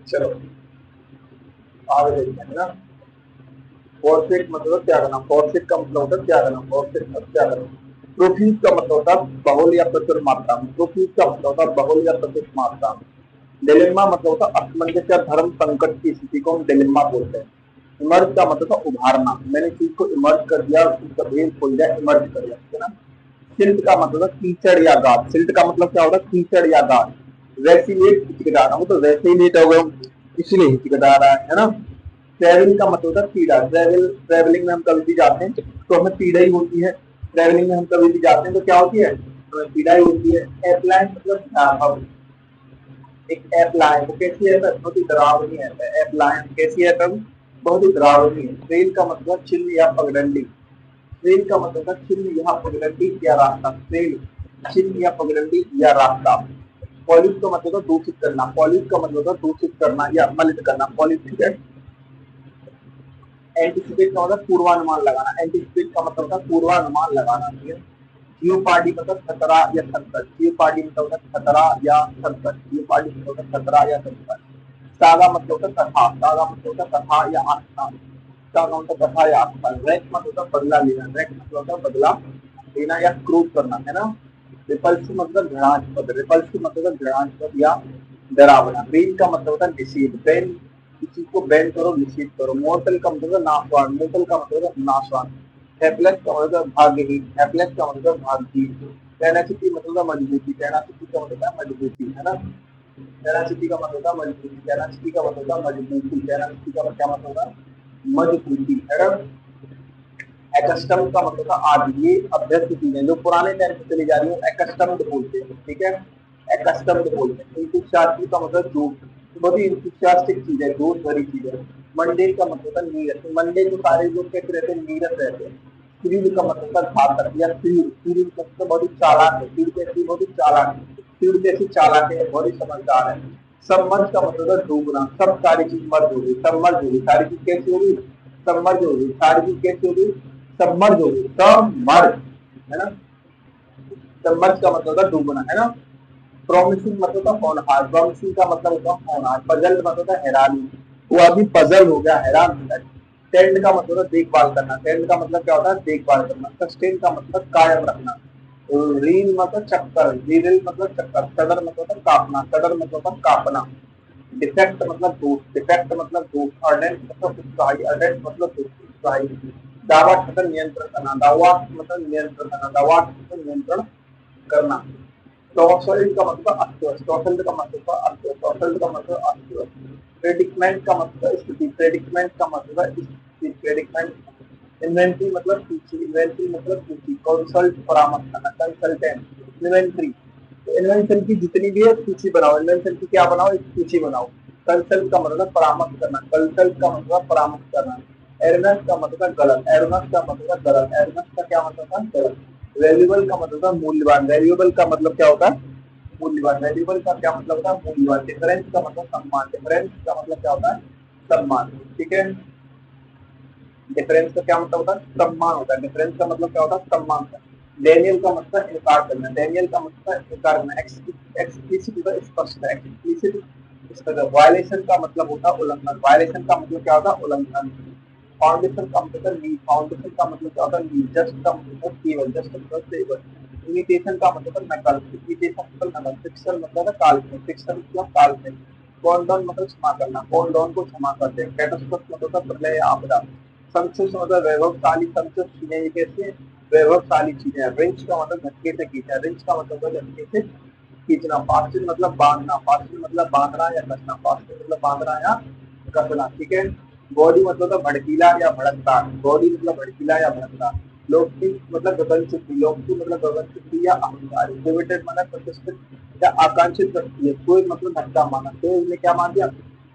चलो आगे देखते हैं ना। फॉरफिट मतलब क्या करना, फॉरफिट का मतलब होता है क्या करना, फॉरफिट मतलब क्या करना। प्रोफ्यूज का मतलब होता है बहुल या प्रचुर मात्रा में, प्रोफ्यूज का मतलब होता है बहुल या प्रचुर मात्रा में। डिलेम्मा मतलब होता है असमंजस या धर्म संकट की स्थिति को हम डिलेम्मा बोलते हैं। इमर्ज का मतलब है उभारना, मैंने चीज को इमर्ज कर दिया, उसका भेद खोल दिया, इमर्ज कर दिया, ठीक है ना। सिल्ट का मतलब है कीचड़ या गाद, सिल्ट का मतलब क्या होता है, कीचड़ या गाद। वैसिलेट हिचकिटा रहा हूँ तो वैसिलेट हो गया, इसलिए हिचकिटा रहा है ना। ट्रेवल का मतलब होता है पीड़ा, ट्रेवलिंग में हम कभी भी जाते हैं तो हमें पीड़ा ही होती है। ट्रेवलिंग में हम कभी भी जाते हैं तो क्या होती है, हमें पीड़ा ही होती है। एप्लाइन मतलब एक एप्लाइन, वो कैसी है, बहुत ही डरावनी है। एप्लाइन कैसी है तब, बहुत ही डरावनी है। ट्रेल का मतलब चिन्ह या पगडंडी, ट्रेल का मतलब है चिन्ह या पगडंडी या रास्ता, ट्रेल चिन्ह या पगडंडी या रास्ता। पॉलिश का मतलब है दूषित करना, पॉलिश का मतलब है दूषित करना या मलिन करना, पॉलिश, ठीक है। एंटीसिपेट का मतलब पूर्वानुमान लगाना, एंटीसिपेट का मतलब होता है पूर्वानुमान लगाना, ठीक है। जियोपार्डी मतलब खतरा या संकट, जियोपार्डी मतलब होता है खतरा या संकट, जियोपार्डी मतलब होता है खतरा या संकट। सागा मतलब होता है कथा, सागा मतलब होता है कथा या आख्यान, सागा मतलब कथा या आख्यान। रैक मतलब होता है बदला लेना, रैक मतलब होता है बदला लेना या क्रूज करना, है ना। रिपल्सिव मतलब घृणास्पद, रिपल्सिव मतलब होता है घृणास्पद या डरावना। बैन का मतलब होता है निषेध, बैन किसी को बैन करो, निषेध करो। मोर्टल का मतलब है नाशवान, मोर्टल का मतलब है नाशवान। हैप्लेस का मतलब भाग्यहीन, हैप्लेस का मतलब भाग्यहीन। टेनासिटी मतलब है मजबूती, टेनासिटी का मतलब है मजबूती, है ना। टेनासिटी का मतलब है मजबूती, टेनासिटी का मतलब है मजबूती, टेनासिटी का क्या मतलब है, मजबूती, है ना। एकस्टम का मतलब था आदि, ये अभ्यस्त चीजें जो पुराने टाइम से चली जा रही है, एकस्टम्ड बोलते हैं, ठीक है। एकस्टम्ड बोलते हैं। इंतुसियास्टिक का मतलब जोश, बहुत ही इंतुसियास्टिक चीज है, जोश भरी चीज है। मंडे का मतलब था नीरस, मंडे को सारे लोग कैसे रहते हैं, नीरस रहते हैं। क्रीड का मतलब था घातक या क्रीड, क्रीड मतलब बहुत ही चालाक है, क्रीड कैसी बहुत ही चालाक है, क्रीड कैसी चालाक है, बहुत ही समझदार है। सबमर्ज का मतलब है डूबना, सब सारी चीज मर्ज होगी, सबमर्ज होगी, सारी चीज कैसी होगी, सबमर्ज होगी, सारी चीज कैसी होगी, सबमर्ज होगी, सबमर्ज, है ना। सबमर्ज का मतलब होता डूबना, है ना। प्रॉमिसिंग मतलब होता होनहार, प्रॉमिसिंग का मतलब होता होनहार। पजल मतलब होता हैरानी, वो अभी पजल हो गया, हैरान हो गया। टेंड का मतलब होता देखभाल करना, टेंड का मतलब क्या होता है, देखभाल करना। सस्टेन का मतलब कायम रखना। रील मतलब चक्कर, रील मतलब चक्कर। सडर मतलब होता कापना, सडर मतलब होता कापना। डिफेक्ट मतलब दोष, डिफेक्ट मतलब दोष। अर्डेंट मतलब उत्साही, अर्डेंट मतलब उत्साही। दावा मतलब नियंत्रण करना, दावा मतलब नियंत्रण करना, दावा मतलब नियंत्रण करना। टॉर्सल्ट का मतलब अस्तव्यस्त, टॉर्सल्ट का मतलब अस्तव्यस्त, टॉर्सल्ट का मतलब अस्तव्यस्त। प्रेडिक्टमेंट का मतलब स्थिति, प्रेडिक्टमेंट का मतलब स्थिति, प्रेडिक्टमेंट। इन्वेंट्री मतलब सूची, इन्वेंट्री मतलब सूची। कंसल्ट परामर्श करना, कंसल्टेंट। इन्वेंट्री, इन्वेंशन की जितनी भी है सूची बनाओ, इन्वेंशन की क्या बनाओ, एक सूची बनाओ। कंसल्ट का मतलब परामर्श करना, कंसल्ट का मतलब परामर्श करना। एरनस का मतलब गलत, एरनस का मतलब गलत, एरनस का क्या मतलब है, गलत। वैल्यूएबल का मतलब है मूल्यवान, वैल्यूएबल का मतलब क्या होता है, मूल्यवान। वैल्यूएबल का क्या मतलब होता है, मूल्यवान। डिफरेंस का मतलब सम्मान, डिफरेंस का मतलब क्या होता है, सम्मान, ठीक है। डिफरेंस का क्या मतलब होता है, सम्मान होता है। डिफरेंस का मतलब क्या होता है, सम्मान का। डेनियल का मतलब इनकार करना, डेनियल का मतलब इनकार करना। एक्सप्लिसिट होता है स्पष्ट, एक्सप्लिसिट स्पष्ट। वायलेशन का मतलब होता है उल्लंघन, वायलेशन का मतलब क्या होता है, उल्लंघन। फाउंडेशन का मतलब नींव, फाउंडेशन का मतलब क्या होता है, नींव। जस्ट का मतलब केवल, जस्ट मतलब केवल। इमिटेशन का मतलब नकल, इमिटेशन मतलब नकल। फिक्शन मतलब है काल्पनिक, फिक्शन मतलब काल्पनिक। कॉन्डोन मतलब क्षमा करना, कॉन्डोन को क्षमा करते हैं। कैटास्ट्रोफ मतलब प्रलय या आपदा। संतुष्ट मतलब वैभवशाली, संतुष्ट चीजें, ये कैसे वैभवशाली चीजें। रिंच का मतलब झटके से खींचना, रिंच का मतलब है झटके से खींचना। फास्टिंग मतलब बांधना, फास्टिंग मतलब बांधना या कसना, फास्टिंग मतलब बांधना या कसना, ठीक है। बॉडी मतलब भड़कीला या भड़कता, बॉडी मतलब भड़कीला या भड़कता। लोकती मतलब गगन चुप्पी, लोकती मतलब गगन चुप्पी या अहंकार। डिविडेड मतलब प्रतिष्ठित या आकांक्षित व्यक्ति है। कोई मतलब धक्का मारना, तो इसने क्या मान दिया,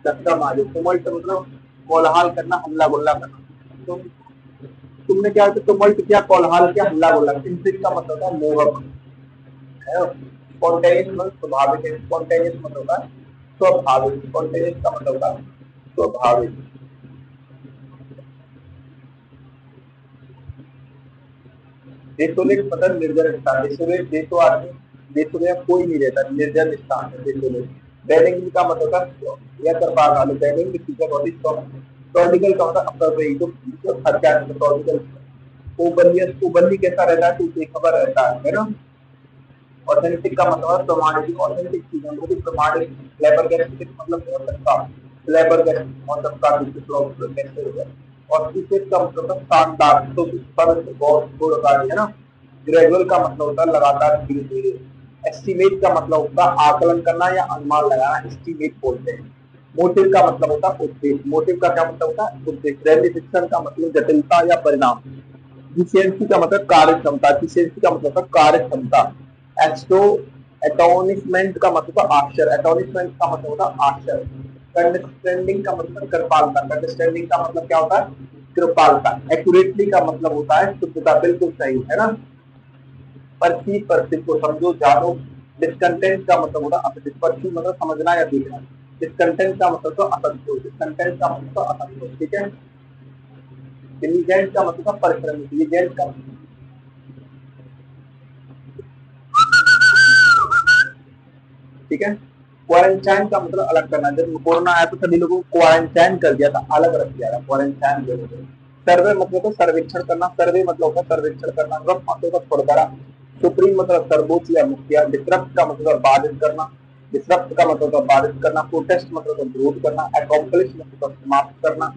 धक्का मार दिया। तुमल्ट मतलब कोलाहल करना, हल्ला गुल्ला करना। तुम तुमने क्या किया, तुमल्ट किया, कोलाहल किया, हल्ला गुल्ला। इंट्रिग का मतलब होता है मोहक, है। स्पॉन्टेनियस मतलब स्वाभाविक है, स्पॉन्टेनियस मतलब होता है स्वाभाविक, स्पॉन्टेनियस का मतलब होता है स्वाभाविक। डेसोलेट मतलब निर्जन स्थान, डेसोलेट, डेसो आदमी, डेसोलेट कोई नहीं रहता, निर्जन स्थान है डेसोलेट। बेनिग्न का मतलब होता है या कृपा वाले, benign feature body strong, prodigal का मतलब अपना पे जो खर्चा है प्रोडिगल, ओबलियस कैसा रहता है तो बेखबर रहता है ना। ऑथेंटिक का मतलब प्रमाणिक, ऑथेंटिक चीजों को भी प्रमाणिक, फ्लैबरगैस्टिक मतलब हो सकता है, फ्लैबरगैस्टिक हो सकता है, और इसे का मतलब शानदार, तो इस पर बहुत गुणकारी है ना। ग्रेजुअल का मतलब होता है लगातार धीरे धीरे। एस्टिमेट का मतलब होता है आकलन करना या अनुमान लगाना, एस्टिमेट बोलते हैं। मोटिव का मतलब होता है उद्देश्य, मोटिव का क्या मतलब होता है उद्देश्य। रेमिफिकेशन का मतलब जटिलता या परिणाम। इफिशियंसी का मतलब कार्य क्षमता, इफिशियंसी का मतलब कार्य क्षमता। एस्टो एटोनिसमेंट का मतलब अक्षर, एटोनिसमेंट का मतलब होता है अक्षर। कंडरस्टैंडिंग का मतलब कृपालता, कंडरस्टैंडिंग का मतलब क्या होता है कृपालता। एक्यूरेटली का मतलब होता है शुद्धता, बिल्कुल सही है ना। परचीव परचीव को समझो जानो। डिस्कंटेंट का मतलब होता है असंतुष्ट, परचीव मतलब समझना या देखना। डिस्कंटेंट का मतलब तो असंतोष, डिस्कंटेंट का मतलब तो असंतोष, ठीक है। डिलीजेंट का मतलब परिश्रम, डिलीजेंट का ठीक है। क्वारंटाइन का मतलब अलग करना, जब कोरोना आया तो सभी लोगों को क्वारंटाइन कर दिया था, अलग रख दिया था क्वारंटाइन। सर्वे मतलब सर्वेक्षण करना, सर्वे मतलब होता सर्वेक्षण करना। रफ मतलब छोड़करा। सुप्रीम मतलब सर्वोच्च या मुखिया। डिसरप्ट का मतलब बाधित करना, डिसरप्ट का मतलब बाधित करना। प्रोटेस्ट मतलब विरोध करना। अकॉम्प्लिश मतलब समाप्त करना।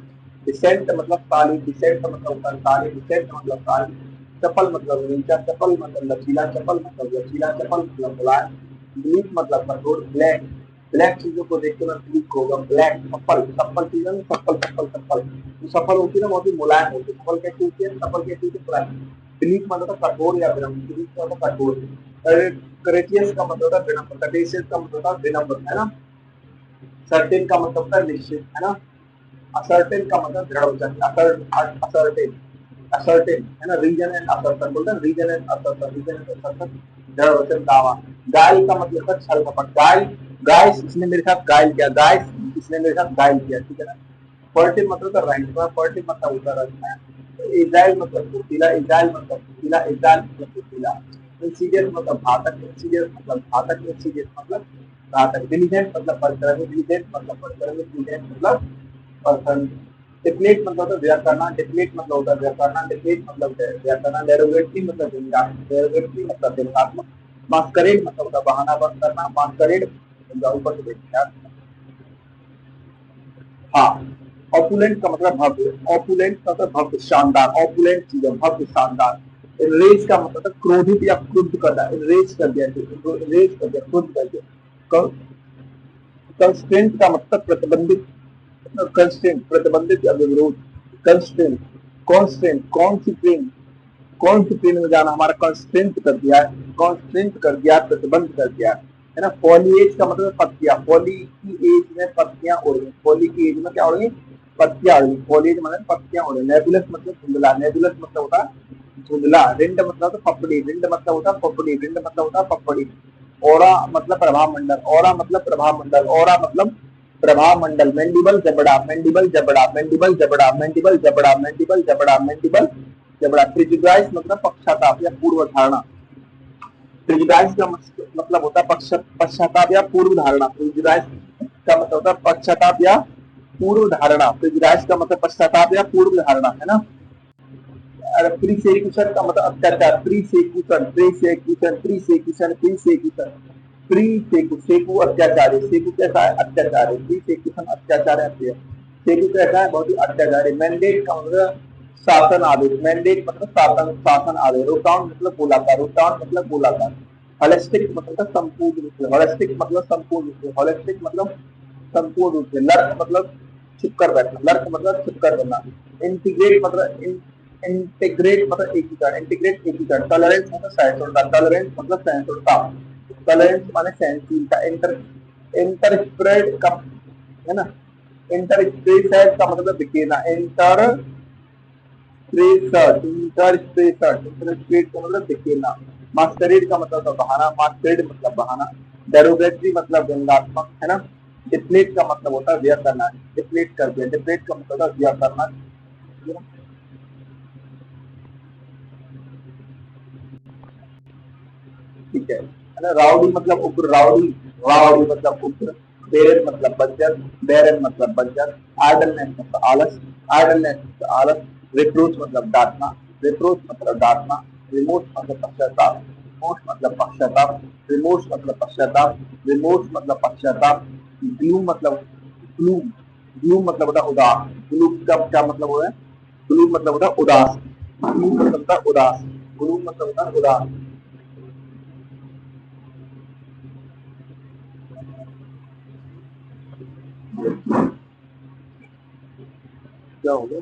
डिसेंट मतलब ताली, डिसेंट मतलब ताली, डिसेंट मतलब ताली। चपल मतलब नीचा, चपल मतलब लचीला, चपल मतलब लचीला, चपल मतलब मुलायम। ब्लीक मतलब कठोर। ब्लैक, ब्लैक चीजों को देख के मैं ब्लीक होगा। ब्लैक सफल, सफल चीजें में सफल सफल सफल जो सफल होती है ना बहुत ही मुलायम होती है। सफल कैसी होती है, सफल कैसी होती है मुलायम। ब्लीक मतलब कठोर या विनम्र, ब्लीक मतलब कठोर। करेटियस का मतलब होता है विनम्र, कटेशियस का मतलब होता है विनम्र, है ना। सर्टेन का मतलब होता है निश्चित, है ना। असर्टेन का मतलब दृढ़ वचन, असर्टेन, असर्टेन है ना। रीजन एंड असर्टन बोलते हैं, reason and assertion, reason and assertion दृढ़ वचन दावा। गाय का मतलब है छल कपट, गाय, गाय इसने मेरे साथ गायल किया, गाय इसने मेरे साथ गायल किया, ठीक है ना। फर्टिव मतलब तो रैंक, फर्टिव मतलब उतर रखना है। इजाइल मतलब फुर्तीला, इजाइल मतलब फुर्तीला, इजाइल मतलब फुर्तीला। इंसीडियस मतलब घातक, इंसीडियस मतलब घातक, इंसीडियस मतलब घातक। डिलीजेंट मतलब परिश्रमी, डिलीजेंट मतलब परिश्रमी, डिलीजेंट मतलब पर्सन। डिप्लीट मतलब होता है व्यय करना, डिप्लीट मतलब होता है व्यय करना, डिप्लीट मतलब व्यय करना। डेरोगेटरी मतलब निंदा, डेरोगेटरी मतलब निंदात्मक। मास्करेड मतलब होता है बहाना बंद करना, मास्करेड ऊपर से देखना। हाँ, ऑपुलेंट का मतलब भव्य, ऑपुलेंट का मतलब भव्य शानदार, ऑपुलेंट चीज भव्य शानदार। रेज का मतलब है क्रोधित या क्रुद्ध करना, रेज कर दिया, रेज कर दिया, क्रुद्ध कर दिया। कंस्ट्रेंट का मतलब प्रतिबंधित, कंस्ट्रेंट प्रतिबंधित या विरोध। कंस्ट्रेंट, कॉन्स्टेंट, कौन सी ट्रेन, कौन सी ट्रेन में जाना, हमारा कंस्ट्रेंट कर दिया है, कंस्ट्रेंट कर दिया, प्रतिबंध कर दिया है ना। फॉलिएज का मतलब पत्तियां, फॉली की एज में पत्तियां उड़ गई, फॉली की एज में क्या उड़ गई पत्तियां उड़ गई, फॉलिएज मतलब पत्तियां उड़ गई। नेबुलस मतलब धुंधला, नेबुलस मतलब होता है धुंधला। रिंड मतलब तो पपड़ी, रिंड मतलब होता है पपड़ी, रिंड मतलब होता है पपड़ी। ओरा मतलब प्रभाव मंडल, ओरा मतलब प्रभाव मंडल, ओरा मतलब प्रभाव मंडल। मैंडिबल जबड़ा, मैंडिबल जबड़ा, मैंडिबल जबड़ा, मैंडिबल जबड़ा, मैंडिबल जबड़ा, मैंडिबल जबड़ा। प्रिजुडाइज मतलब पक्षाताप या पूर्व धारणा, प्रिजुडाइज का मतलब होता है पश्चाताप या पूर्व धारणा। प्रिजुडाइज का मतलब होता है पश्चाताप या पूर्व धारणा, प्रिजुडाइज का मतलब पश्चाताप या पूर्व धारणा, है ना। प्रीसेक्यूशन का मतलब अत्याचार, प्रीसेक्यूशन, प्रीसेक्यूशन, प्रीसेक्यूशन, प्रीसेक्यूशन, प्रीसेकु, सेकु अत्याचार है, सेकु कैसा है अत्याचार है, प्रीसेक्यूशन अत्याचार है, सेकु कैसा है बहुत ही अत्याचार है। मैंडेट का मतलब शासन आदेश, मैंडेट मतलब शासन, शासन आदेश। रोटाउन मतलब गोलाकार, रोटाउन मतलब गोलाकार। होलिस्टिक मतलब संपूर्ण रूप से, होलिस्टिक मतलब संपूर्ण रूप से, होलिस्टिक मतलब संपूर्ण रूप से। लर्क मतलब छिपकर बैठना, लर्क मतलब छिपकर रहना। इंटीग्रेट मतलब इंटीग्रेट मतलब एकीकरण, इंटीग्रेट एकीकरण। टॉलरेंस मतलब सहिष्णुता, टॉलरेंस मतलब सहिष्णुता, टॉलरेंस माने सहनशीलता। इंटर इंटरस्प्रेड का है ना, इंटरस्प्रेड का मतलब बिकेना, इंटर इंटरस्प्रेड, इंटरस्प्रेड का मतलब बिकेना। मास्करेड का मतलब बहाना, मास्करेड मतलब बहाना। डेरोगेटरी मतलब व्यंग्यात्मक, है ना। डिप्लेट का मतलब होता है व्यय करना, डिप्लेट कर दिया, डिप्लेट का मतलब होता है व्यय करना। ठीक है ना। राउडी मतलब उग्र, राउडी, राउडी मतलब उग्र। बेरन मतलब बंजर, बेरन मतलब बंजर, आइडलनेस मतलब आलस, आइडलनेस मतलब आलस, रिप्रोच मतलब डांटना, रिप्रोच मतलब डांटना, रिमोट मतलब पश्चाताप, रिमोट मतलब पश्चाताप, रिमोट मतलब पश्चाताप, रिमोट मतलब पश्चाताप, ग्लूम मतलब ग्लूम, ग्लूम मतलब होता है उदास, ग्लूम का क्या मतलब होता है? ग्लूम मतलब होता है उदास, ग्लूम मतलब होता है उदास, ग्लूम मतलब होता है उदास। क्या हो गया?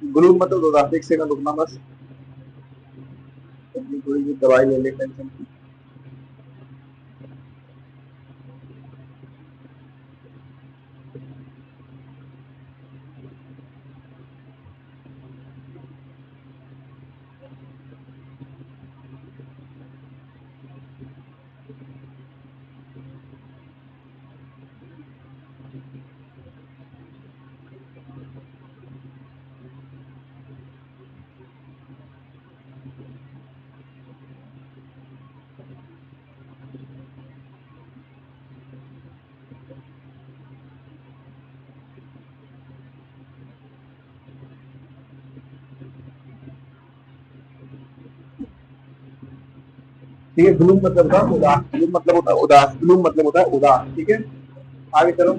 ग्लूम मतलब उदास, एक सेकंड रुकना बस, अपनी थोड़ी सी दवाई ले ले टेंशन की। ठीक है, ग्लूम मतलब होता है उदास, ग्लूम मतलब होता है उदास, ग्लूम मतलब होता है उदास। ठीक है, आगे चलो।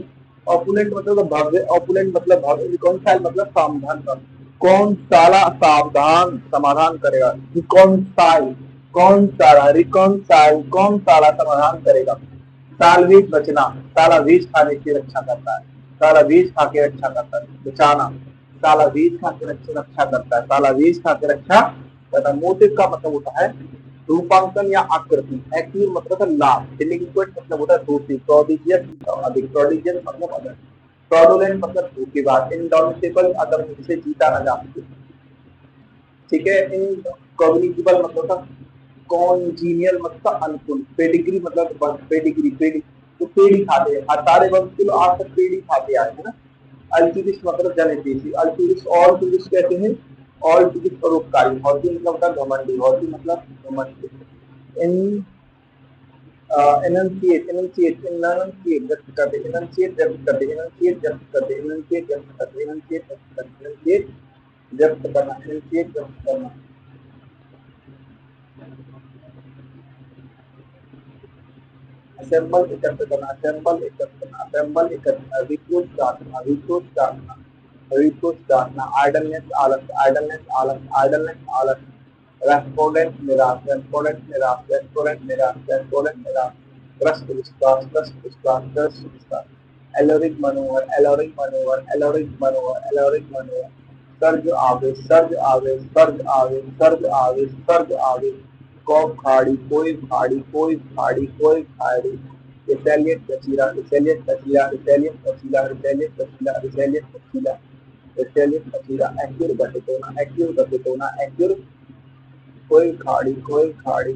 ऑपुलेंट मतलब भव्य, ऑपुलेंट मतलब भव्य, रिकॉन्साइल मतलब समाधान कर, कौन साला सावधान समाधान करेगा, रिकॉन्साइल, कौन साला रिकॉन्साइल, कौन साला समाधान करेगा। सालवीज बचना, साला बीज खाने की रक्षा करता है, साला बीज खा के रक्षा करता है, बचाना, साला बीज खा के रक्षा करता है, साला बीज खा के रक्षा करता है। मोटिव का मतलब होता है रूपांकन या आकृति, एक्यूर मतलब है लाभ, डिलिंक्वेंट मतलब होता है दोषी, प्रोडिजियस अधिक, प्रोडिजियस मतलब अधिक, फ्रॉडुलेंट मतलब धोखेबाज, इंडोमिटेबल अगर मुझसे जीता न जा सके। ठीक है, इन कॉग्निटिबल मतलब था कॉन्जीनियल मतलब अनुकूल, पेडिग्री मतलब पेडिग्री, पेडी तो पेड़ी खाते हैं, सारे वक्त के लोग आज तक पेड़ी खाते आए हैं ना। अल्टुरिस्ट मतलब जनहितैषी, अल्टुरिस्ट और टूरिस्ट कहते हैं, और टूरिस्ट परोपकारी, हौती मतलब होता है घमंडी, हौती मतलब घमंडी। इन एनंसिएट, एनंसिएट, एनंसिएट व्यक्त करते, एनंसिएट व्यक्त करते, एनंसिएट व्यक्त करते, एनंसिएट व्यक्त करते, एनंसिएट व्यक्त करते, एनंसिएट व्यक्त करना, एनंसिएट व्यक्त करना। असेंबल एकत्र करना, असेंबल एकत्र करना, असेंबल एकत्र, रिक्रूट डांटना, रिक्रूट डांटना, रिक्रूट डांटना, आइडलनेस आलस, आइडलनेस आलस, आइडलनेस आलस, रेस्पोंडेंट निराश, रेस्पोंडेंट निराश, रेस्पोंडेंट निराश, रेस्पोंडेंट निराश, त्रस्त विश्वास, त्रस्त विश्वास, त्रस्त विश्वास, एलोरिक मनोहर, एलोरिक मनोहर, एलोरिक मनोहर, एलोरिक मनोहर, सर्ज आवेश, सर्ज आवेश, सर्ज आवेश, सर्ज आवेश, सर्ज आवेश, कौफ खाड़ी, कोई खाड़ी, कोई खाड़ी, कोई खाड़ी, रिसेलियट कचीरा, रिसेलियट कचीरा, रिसेलियट कचीरा, रिसेलियट कचीरा, रिसेलियट कचीरा, रिसेलियट कचीरा, एक्यूर घटित होना, एक्यूर घटित होना, एक्यूर, कोई खाड़ी, कोई खाड़ी,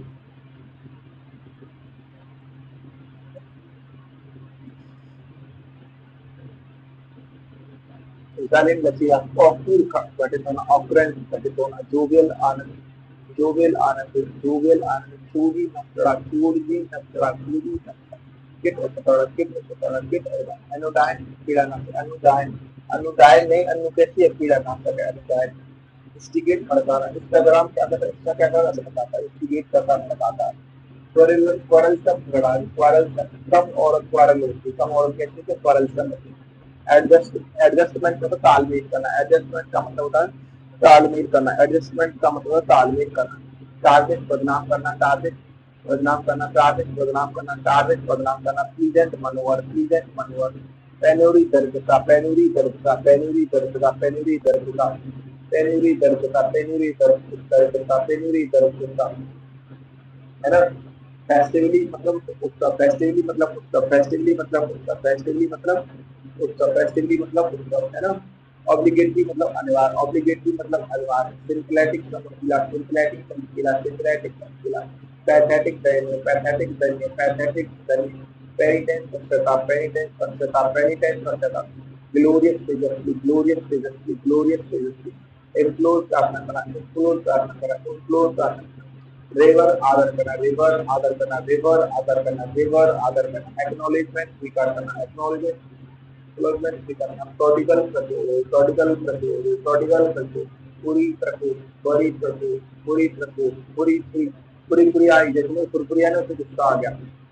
रिसेलियट कचीरा, ऑक्यूर घटित होना, ऑक्रेंस घटित होना, जोवियल आनंद, जोवियल आनंद, जोवियल आनंद, चूड़ी नक्षरा, चूड़ी नक्षरा, चूड़ी नक्षरा, किट उपकरण, किट उपकरण, किट अनुदान, कीड़ानाशक, अनुदान, अनुदान नहीं, अनु कैसी है, कीड़ानाशक है अनुदान। इंस्टिगेट भड़काना, इंस्टाग्राम क्या करता है, इंस्टा क्या करता है बताता है, इंस्टिगेट करता है बताता है। क्वारल, क्वारल सब झगड़ा, क्वारल कम और क्वारल होती है, कम और कैसे से क्वारल सब होती है। एडजस्ट, एडजस्टमेंट का मतलब तालमेल करना, एडजस्टमेंट का मतलब होता है तालमेल करना, एडजस्टमेंट का मतलब है तालमेल करना। टारगेट बदनाम करना, टारगेट बदनाम करना, टारगेट बदनाम करना, टारगेट बदनाम करना, प्लीजेंट मनोवर, प्लीजेंट मनोवर, पेनुरी दर्द का, पेनुरी दर्द का, पेनुरी दर्द का, पेनुरी दर्द का, पेनुरी दर्द का, पेनुरी दर्द का, पेनुरी दर्द का, है ना। पैसिवली मतलब उसका, पैसिवली मतलब उसका, पैसिवली मतलब उसका, पैसिवली मतलब उसका, पैसिवली मतलब उसका, है ना। ऑब्लिगेटरी मतलब अनिवार्य, ऑब्लिगेटरी मतलब अनिवार्य, सिंक्लेटिक चमकीला, सिंक्लेटिक चमकीला, सिंक्लेटिक चमकीला, पैथेटिक दयनीय, पैथेटिक दयनीय, पैथेटिक दयनीय, पेनिटेंस पश्चाताप, पेनिटेंस पश्चाताप, पेनिटेंस पश्चाताप, ग्लोरियस तेजस्वी, ग्लोरियस तेजस्वी, ग्लोरियस तेजस्वी, इम्प्लोर प्रार्थना करना, इम्प्लोर प्रार्थना करना, इम्प्लोर प्रार्थना करना, रेवर आदर करना, रेवर आदर करना, रेवर आदर करना, रेवर आदर करना, एक्नॉलेजमेंट स्वीकार करना, एक्नॉलेजमेंट एक्नॉलेजमेंट स्वीकार करना, प्रोडिगल प्रत्युदय, प्रोडिगल प्रत्युदय, प्रोडिगल प्रत्युदय, पूरी प्रत्युदय, पूरी प्रत्युदय, पूरी प्रत्युदय, पूरी पूरी पूरी पूरी आई, जैसे पुरपुरी आने से गुस्सा आ गया।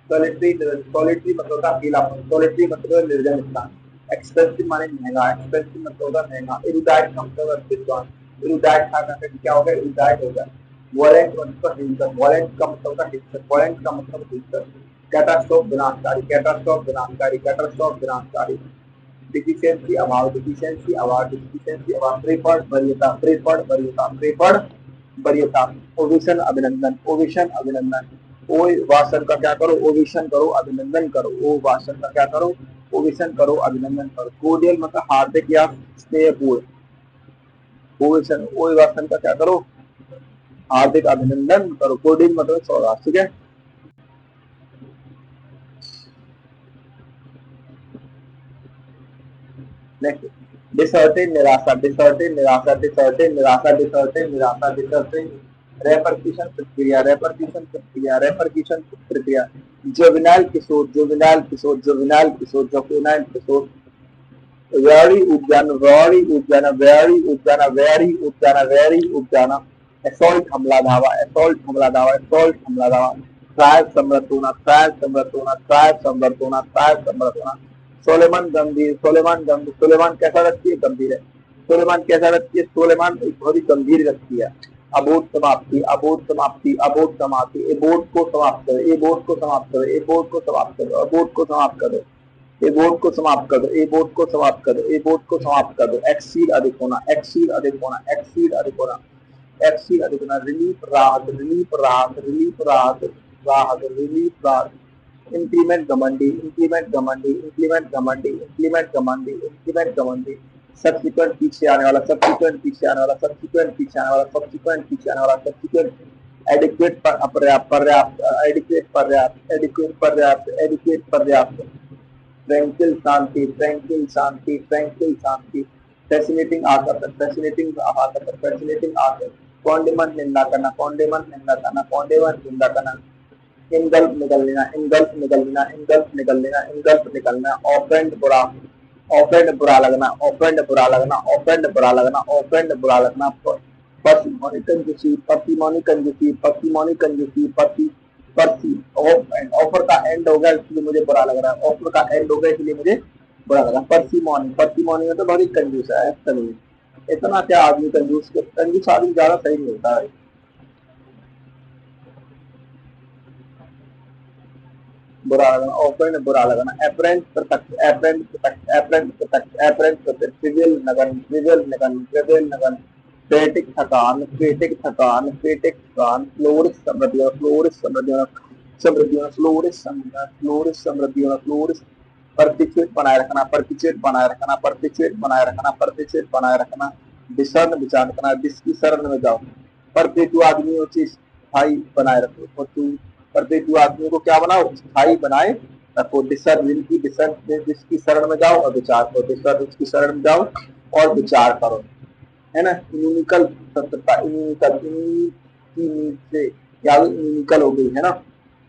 सॉलिटरी, सॉलिटरी मतलब होता है अकेलापन, सॉलिटरी मतलब निर्जन स्थान, एक्सपेंसिव माने महंगा, एक्सपेंसिव मतलब होता है महंगा, इरुडाइट का मतलब विद्वान, इरुडाइट का मतलब क्या हो गया, इरुडाइट हो गया, वॉलेंट मतलब हिंसक, वॉलेंट का मतलब होता है हिंसक, वॉलेंट का मतलब हिंसक, कैटास्ट्रोफ विनाशकारी, कैटास्ट्रोफ विनाशकारी, कैटास्ट्रोफ विनाशकारी, डिफिशियंसी अभाव, डिफिशियंसी अभाव, डिफिशियंसी अभाव, प्रेफर्ड वरीयता, प्रेफर्ड वरीयता, प्रेफर्ड वरीयता, ओवेशन अभिनंदन, ओवेशन अभिनंदन, ओ वासन का क्या करो, ओवेशन करो, अभिनंदन करो, ओ वासन का क्या करो, ओवेशन करो, अभिनंदन करो, कोडियल मतलब हार्दिक या स्नेहपूर्ण, ओवेशन ओ वासन का क्या करो, हार्दिक अभिनंदन करो, कोडियल मतलब सौगात, ठीक है। नेक्स्ट, डिसर्टेन निराशा, डिसर्टेन निराशा, डिसर्टेन निराशा, डिसर्टेन निराशा, डिसर्टेन रेपरक्यूशन प्रतिक्रिया, रेपरक्यूशन प्रतिक्रिया, रेपरक्यूशन प्रतिक्रिया, जुवेनाइल किशोर, जुवेनाइल किशोर, जुवेनाइल किशोर, जुवेनाइल किशोर, वेरी उद्यान, वेरी उद्यान, वेरी उद्यान, वेरी उद्यान, वेरी उद्यान, असॉल्ट हमला धावा, असॉल्ट हमला धावा, असॉल्ट हमला धावा, ट्रायल सम्राट होना, ट्रायल सम्राट होना, ट्रायल सम्राट होना, ट्रायल सम्राट होना, सोलेमान गंभीर, सोलेमान गंभीर, सोलेमान कैसा व्यक्ति है, गंभीर है, सोलेमान कैसा व्यक्ति है, सोलेमान एक बहुत ही गंभीर व्यक्ति है, अबोध समाप्ति, अबोध समाप्ति, अबोध समाप्ति, ए बोर्ड को समाप्त करो, ए बोर्ड को समाप्त करो, ए बोर्ड को समाप्त करो, अबोध को समाप्त करो, ए बोर्ड को समाप्त कर दो, ए बोर्ड को समाप्त कर दो, ए बोर्ड को समाप्त कर दो, एक्सीड अधिक होना, एक्सीड अधिक होना, एक्सीड अधिक होना, एक्सीड अधिक होना, रिलीफ राहत, रिलीफ राहत, रिलीफ राहत, राहत, रिलीफ राहत, इंक्रीमेंट घमंडी, इंक्रीमेंट घमंडी, इंक्रीमेंट घमंडी, इंक्रीमेंट घमंडी, इंक्रीमेंट घमंडी, सब्सिक्वेंट पीछे आने वाला, सब्सिक्वेंट पीछे आने वाला, सब्सिक्वेंट पीछे आने वाला, सब्सिक्वेंट पीछे आने वाला, सब्सिक्वेंट एडिक्वेट पर्याप्त, पर्याप्त, एडिक्वेट पर्याप्त, एडिक्वेट पर्याप्त, एडिक्वेट पर्याप्त, ट्रैंक्विल शांति, ट्रैंक्विल शांति, ट्रैंक्विल शांति, फैसिनेटिंग आकर, फैसिनेटिंग आकर, फैसिनेटिंग आकर, कॉन्डेमन निंदा करना, कॉन्डेमन निंदा करना, कॉन्डेमन निंदा करना, इनगल्फ निकल लेना, इनगल्फ निकल लेना, इनगल्फ निकल लेना, इनगल्फ निकलना, ऑफेंड बुरा, ऑफेंड बुरा लगना, ऑफेंड बुरा लगना, ऑफेंड बुरा लगना, ऑफेंड बुरा लगना, पर्सिमोनी कंजूसी, पर्सिमोनी कंजूसी, पर्सिमोनी कंजूसी, पर्सी, ऑफर का एंड हो गया इसलिए मुझे बुरा लग रहा है, ऑफर का एंड हो गया इसलिए मुझे बुरा लगा, पर्सिमोनी, पर्सिमोनी में तो बहुत ही कंजूस है, इतना क्या आदमी कंजूस, कंजूस आदमी ज्यादा सही नहीं होता है, बुरा लगना, ऑफेंड बुरा लगना, एपरेंट प्रत्यक्ष, एपरेंट प्रत्यक्ष, एपरेंट प्रत्यक्ष, एपरेंट प्रत्यक्ष, ट्रिवियल नगन, ट्रिवियल नगन, ट्रिवियल नगन, पेटिक थकान, पेटिक थकान, पेटिक थकान, फ्लोरिस समृद्धि, फ्लोरिस समृद्धि, समृद्धि, फ्लोरिस समृद्धि, फ्लोरिस समृद्धि, फ्लोरिस, परपिचुएट बनाए रखना, परपिचुएट बनाए रखना, परपिचुएट बनाए रखना, परपिचुएट बनाए रखना, दिशा विचार रखना, जिसकी शरण में जाओ, परपेतु आदमियों की स्थायी बनाए रखो, परपेतु आदमियों को क्या बनाओ, स्थायी बनाए रखो, दिशा जिनकी दिशा जिसकी शरण में जाओ और विचार करो, दिशा जिसकी शरण में जाओ और विचार करो, है ना, इम्यूनिकल सत्यता, इम्यूनिकल से या इम्यूनिकल हो गई है ना,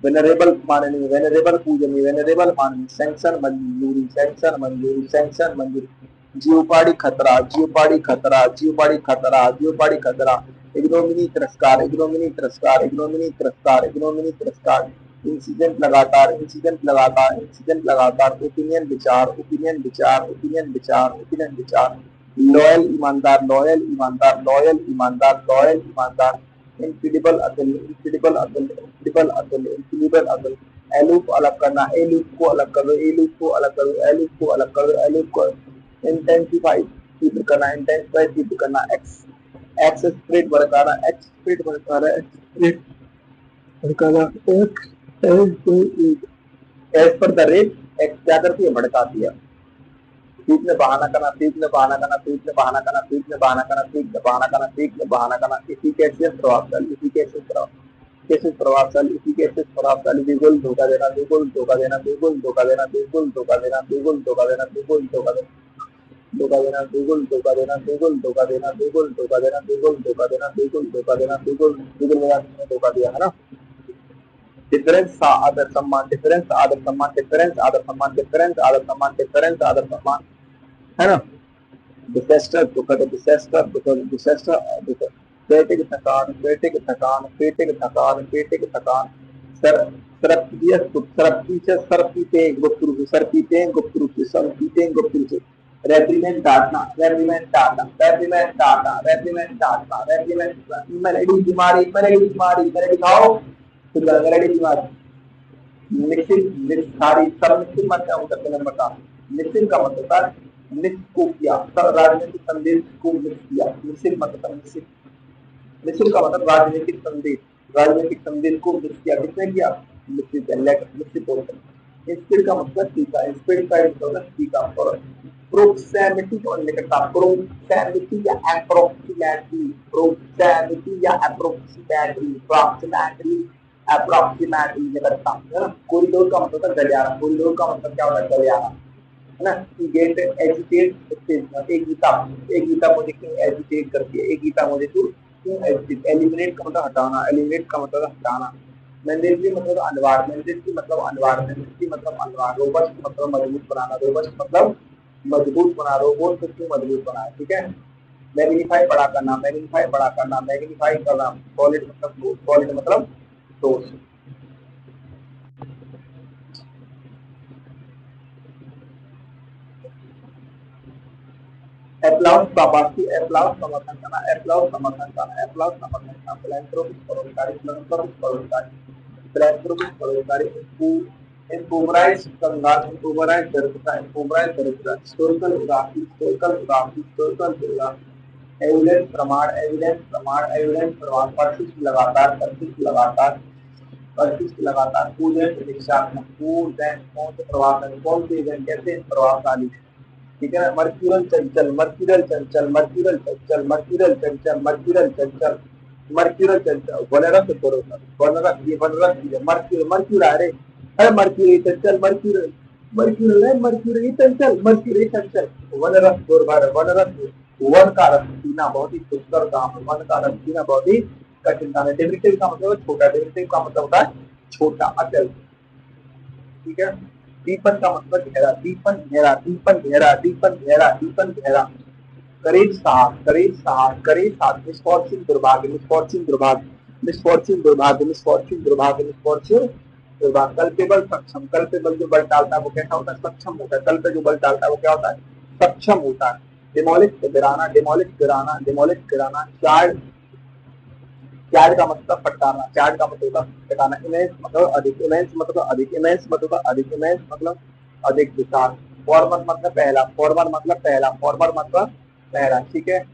वेनरेबल माननीय, वेनरेबल पूजनीय, वेनरेबल माननीय, सैंक्शन मंजूरी, सैंक्शन मंजूरी, सैंक्शन मंजूरी, जीवपाड़ी खतरा, जीवपाड़ी खतरा, जीवपाड़ी खतरा, जीवपाड़ी खतरा, इग्नोमिनी तिरस्कार, इग्नोमिनी तिरस्कार, इग्नोमिनी तिरस्कार, इग्नोमिनी तिरस्कार, इंसिडेंट लगातार, इंसिडेंट लगातार, इंसिडेंट लगातार, ओपिनियन विचार, ओपिनियन विचार, ओपिनियन विचार, ओपिनियन विचार, लॉयल ईमानदार, लॉयल ईमानदार, लॉयल ईमानदार, लॉयल ईमानदार, इनक्रेडिबल अतुल, इनक्रेडिबल अतुल, इनक्रेडिबल अतुल, इनक्रेडिबल अतुल, एलूप अलग करना, एलूप को अलग करो, एलूप को अलग करो, एलूप को अलग करो, एलूप को इंटेंसिफाई तीव्र करना, इंटेंसिफाई तीव्र करना, एक्स स्प्रिट भड़काना, एक्स स्प्रिट भड़काना, एक्स स्प्रिट भड़काना, as per the rate ex क्या करती है, भड़काती है, ठीक में बहाना करना, ठीक में बहाना करना, ठीक में बहाना करना, ठीक में बहाना करना, ठीक में बहाना करना, ठीक में बहाना करना, इसी कैसे प्रभावशाली, इसी कैसे प्रभावशाली, इसी कैसे प्रभावशाली, बिल्कुल धोखा देना, बिल्कुल धोखा देना, बिल्कुल धोखा देना, बिल्कुल धोखा देना, बिल्कुल धोखा देना, बिल्कुल धोखा देना, धोखा देना, बिल्कुल धोखा देना, बिल्कुल धोखा देना, बिल्कुल धोखा देना, बिल्कुल धोखा देना, बिल्कुल धोखा देना, बिल्कुल बिल्कुल धोखा दिया है ना। डिफरेंस आदर सम्मान, डिफरेंस आदर सम्मान, डिफरेंस आदर सम्मान, डिफरेंस आदर सम्मान, डिफरेंस आदर सम्मान, है ना। डिसेस्टर दुखद, डिसेस्टर दुखद, डिसेस्टर पेटे की थकान, पेटे की थकान, पेटे की थकान, पेटे की थकान, सर सर पीते गुप्त रूप से, सर पीते गुप्त रूप से, सर पीते गुप्त रूप से, रेप्रीमेंट डांटना, रेप्रीमेंट डांटना, रेप्रीमेंट डांटना, रेप्रीमेंट डांटना, रेप्रीमेंट, मेलेडी बीमारी, मेलेडी बीमारी, मेलेडी खाओ तो मेलेडी बीमारी, निश्चित निस्तारी, सब निश्चित मत क्या होता है नंबर का, निश्चित का मतलब है निश्चित को किया, सर राजनीतिक संदेश को मिस किया, निश्चित मतलब निश्चित, निश्चित का मतलब राजनीतिक संदेश, राजनीतिक संदेश को मिस किया, किसने किया, निश्चित निश्चित होता है। इंस्पिड का मतलब टीका, इंस्पिड का मतलब टीका, और प्रोक्सेमिटी और निकटता, प्रोक्सेमिटी या अप्रोक्सीमेटली, प्रोक्सेमिटी या अप्रोक्सीमेटली, प्रोक्सीमेटली, अप्रोक्सीमेटली निकटता, है ना। कॉरिडोर का मतलब है गलियारा, कॉरिडोर का मतलब क्या होता है, गलियारा, है ना। गेट एजिटेट, एक गीता मुझे क्यों एजिटेट करती है, एक गीता मुझे क्यों एजिटेट, एलिमिनेट का मतलब हटाना, एलिमिनेट का मतलब हटाना, मैंडेटरी मतलब अनिवार्य, मैंडेटरी मतलब अनिवार्य, मैंडेटरी मतलब अनिवार्य, रोबस्ट मतलब मजबूत बनाना, रोबस्ट मतलब मजबूत बना, रोबोट क्यों मजबूत बना, ठीक है। मैग्नीफाई बड़ा करना, मैग्नीफाई बड़ा करना, मैग्नीफाई करना, सॉलिड मतलब, सॉलिड मतलब ठोस। एप्लाउस शाबाशी, एप्लाउस समर्थन करना, एप्लाउस समर्थन करना, एप्लाउस समर्थन करना, फिलैंथ्रोपिक परोपकारी, फिलैंथ्रोपिक परोपकारी, फिलैंथ्रोपिक परोपकारी, इम्पोवराइज कंगाल, इम्पोवराइज दरिद्रता, इम्पोवराइज दरिद्रता, हिस्टोरिकल उदासी, हिस्टोरिकल उदासी, हिस्टोरिकल उदासी, एविडेंस प्रमाण, एविडेंस प्रमाण, एविडेंस प्रमाण, परसिस्ट लगातार, परसिस्ट लगातार, परसिस्ट लगातार, कूदेंट दिशात्मक, कूदेंट कौन से प्रभावशाली, कौन से इवेंट कैसे प्रभावशाली, ठीक है। मर्क्यूरल चंचल, मर्क्यूरल चंचल, मर्क्यूरल चंचल, मर्क्यूरल चंचल, मर्क्यूरल चंचल, मर्क्यूरल चंचल, वनरस भरोसा, वनरस, ये वनरस है, मर्क्यूर, मर्क्यूर, अरे अरे मर्क्यूरी चंचल, मर्क्यूर, मर्क्यूर है, मर्क्यूरी चंचल, मर्क्यूरी चंचल, वनरस दुर्भर, वनरस, वन का रस पीना बहुत ही दुष्कर काम है, वन का रस पीना बहुत ही कठिन काम है। डिमिनिटिव का मतलब छोटा, डिमिनिटिव का मतलब होता है छोटा, अचल, ठीक है। दीपन का मतलब गहरा, दीपन गहरा, दीपन गहरा, दीपन गहरा, दीपन गहरा, करेज साहस, करेज साहस, करेज साहस, मिसफॉर्च्यून दुर्भाग्य, मिसफॉर्च्यून दुर्भाग्य, मिसफॉर्च्यून दुर्भाग्य, मिसफॉर्च्यून दुर्भाग्य, मिसफॉर्च्यून दुर्भाग्य, कल्पेबल सक्षम, कल्पेबल जो बल डालता है वो कैसा होता है, सक्षम होता है, कल पे जो बल डालता है वो क्या होता है, सक्षम होता है। डिमोलिश गिराना, डिमोलिश गिराना, डिमोलिश गिराना, चार्ज, चार्ज का मतलब फटकारना, चार्ज का मतलब फटकारना, इमेंस मतलब अधिक, इमेंस मतलब अधिक, इमेंस मतलब अधिक, इमेंस मतलब अधिक विशाल, फॉर्मर मतलब पहला, फॉर्मर मतलब पहला, फॉर्मर मतलब पहला, ठीक है।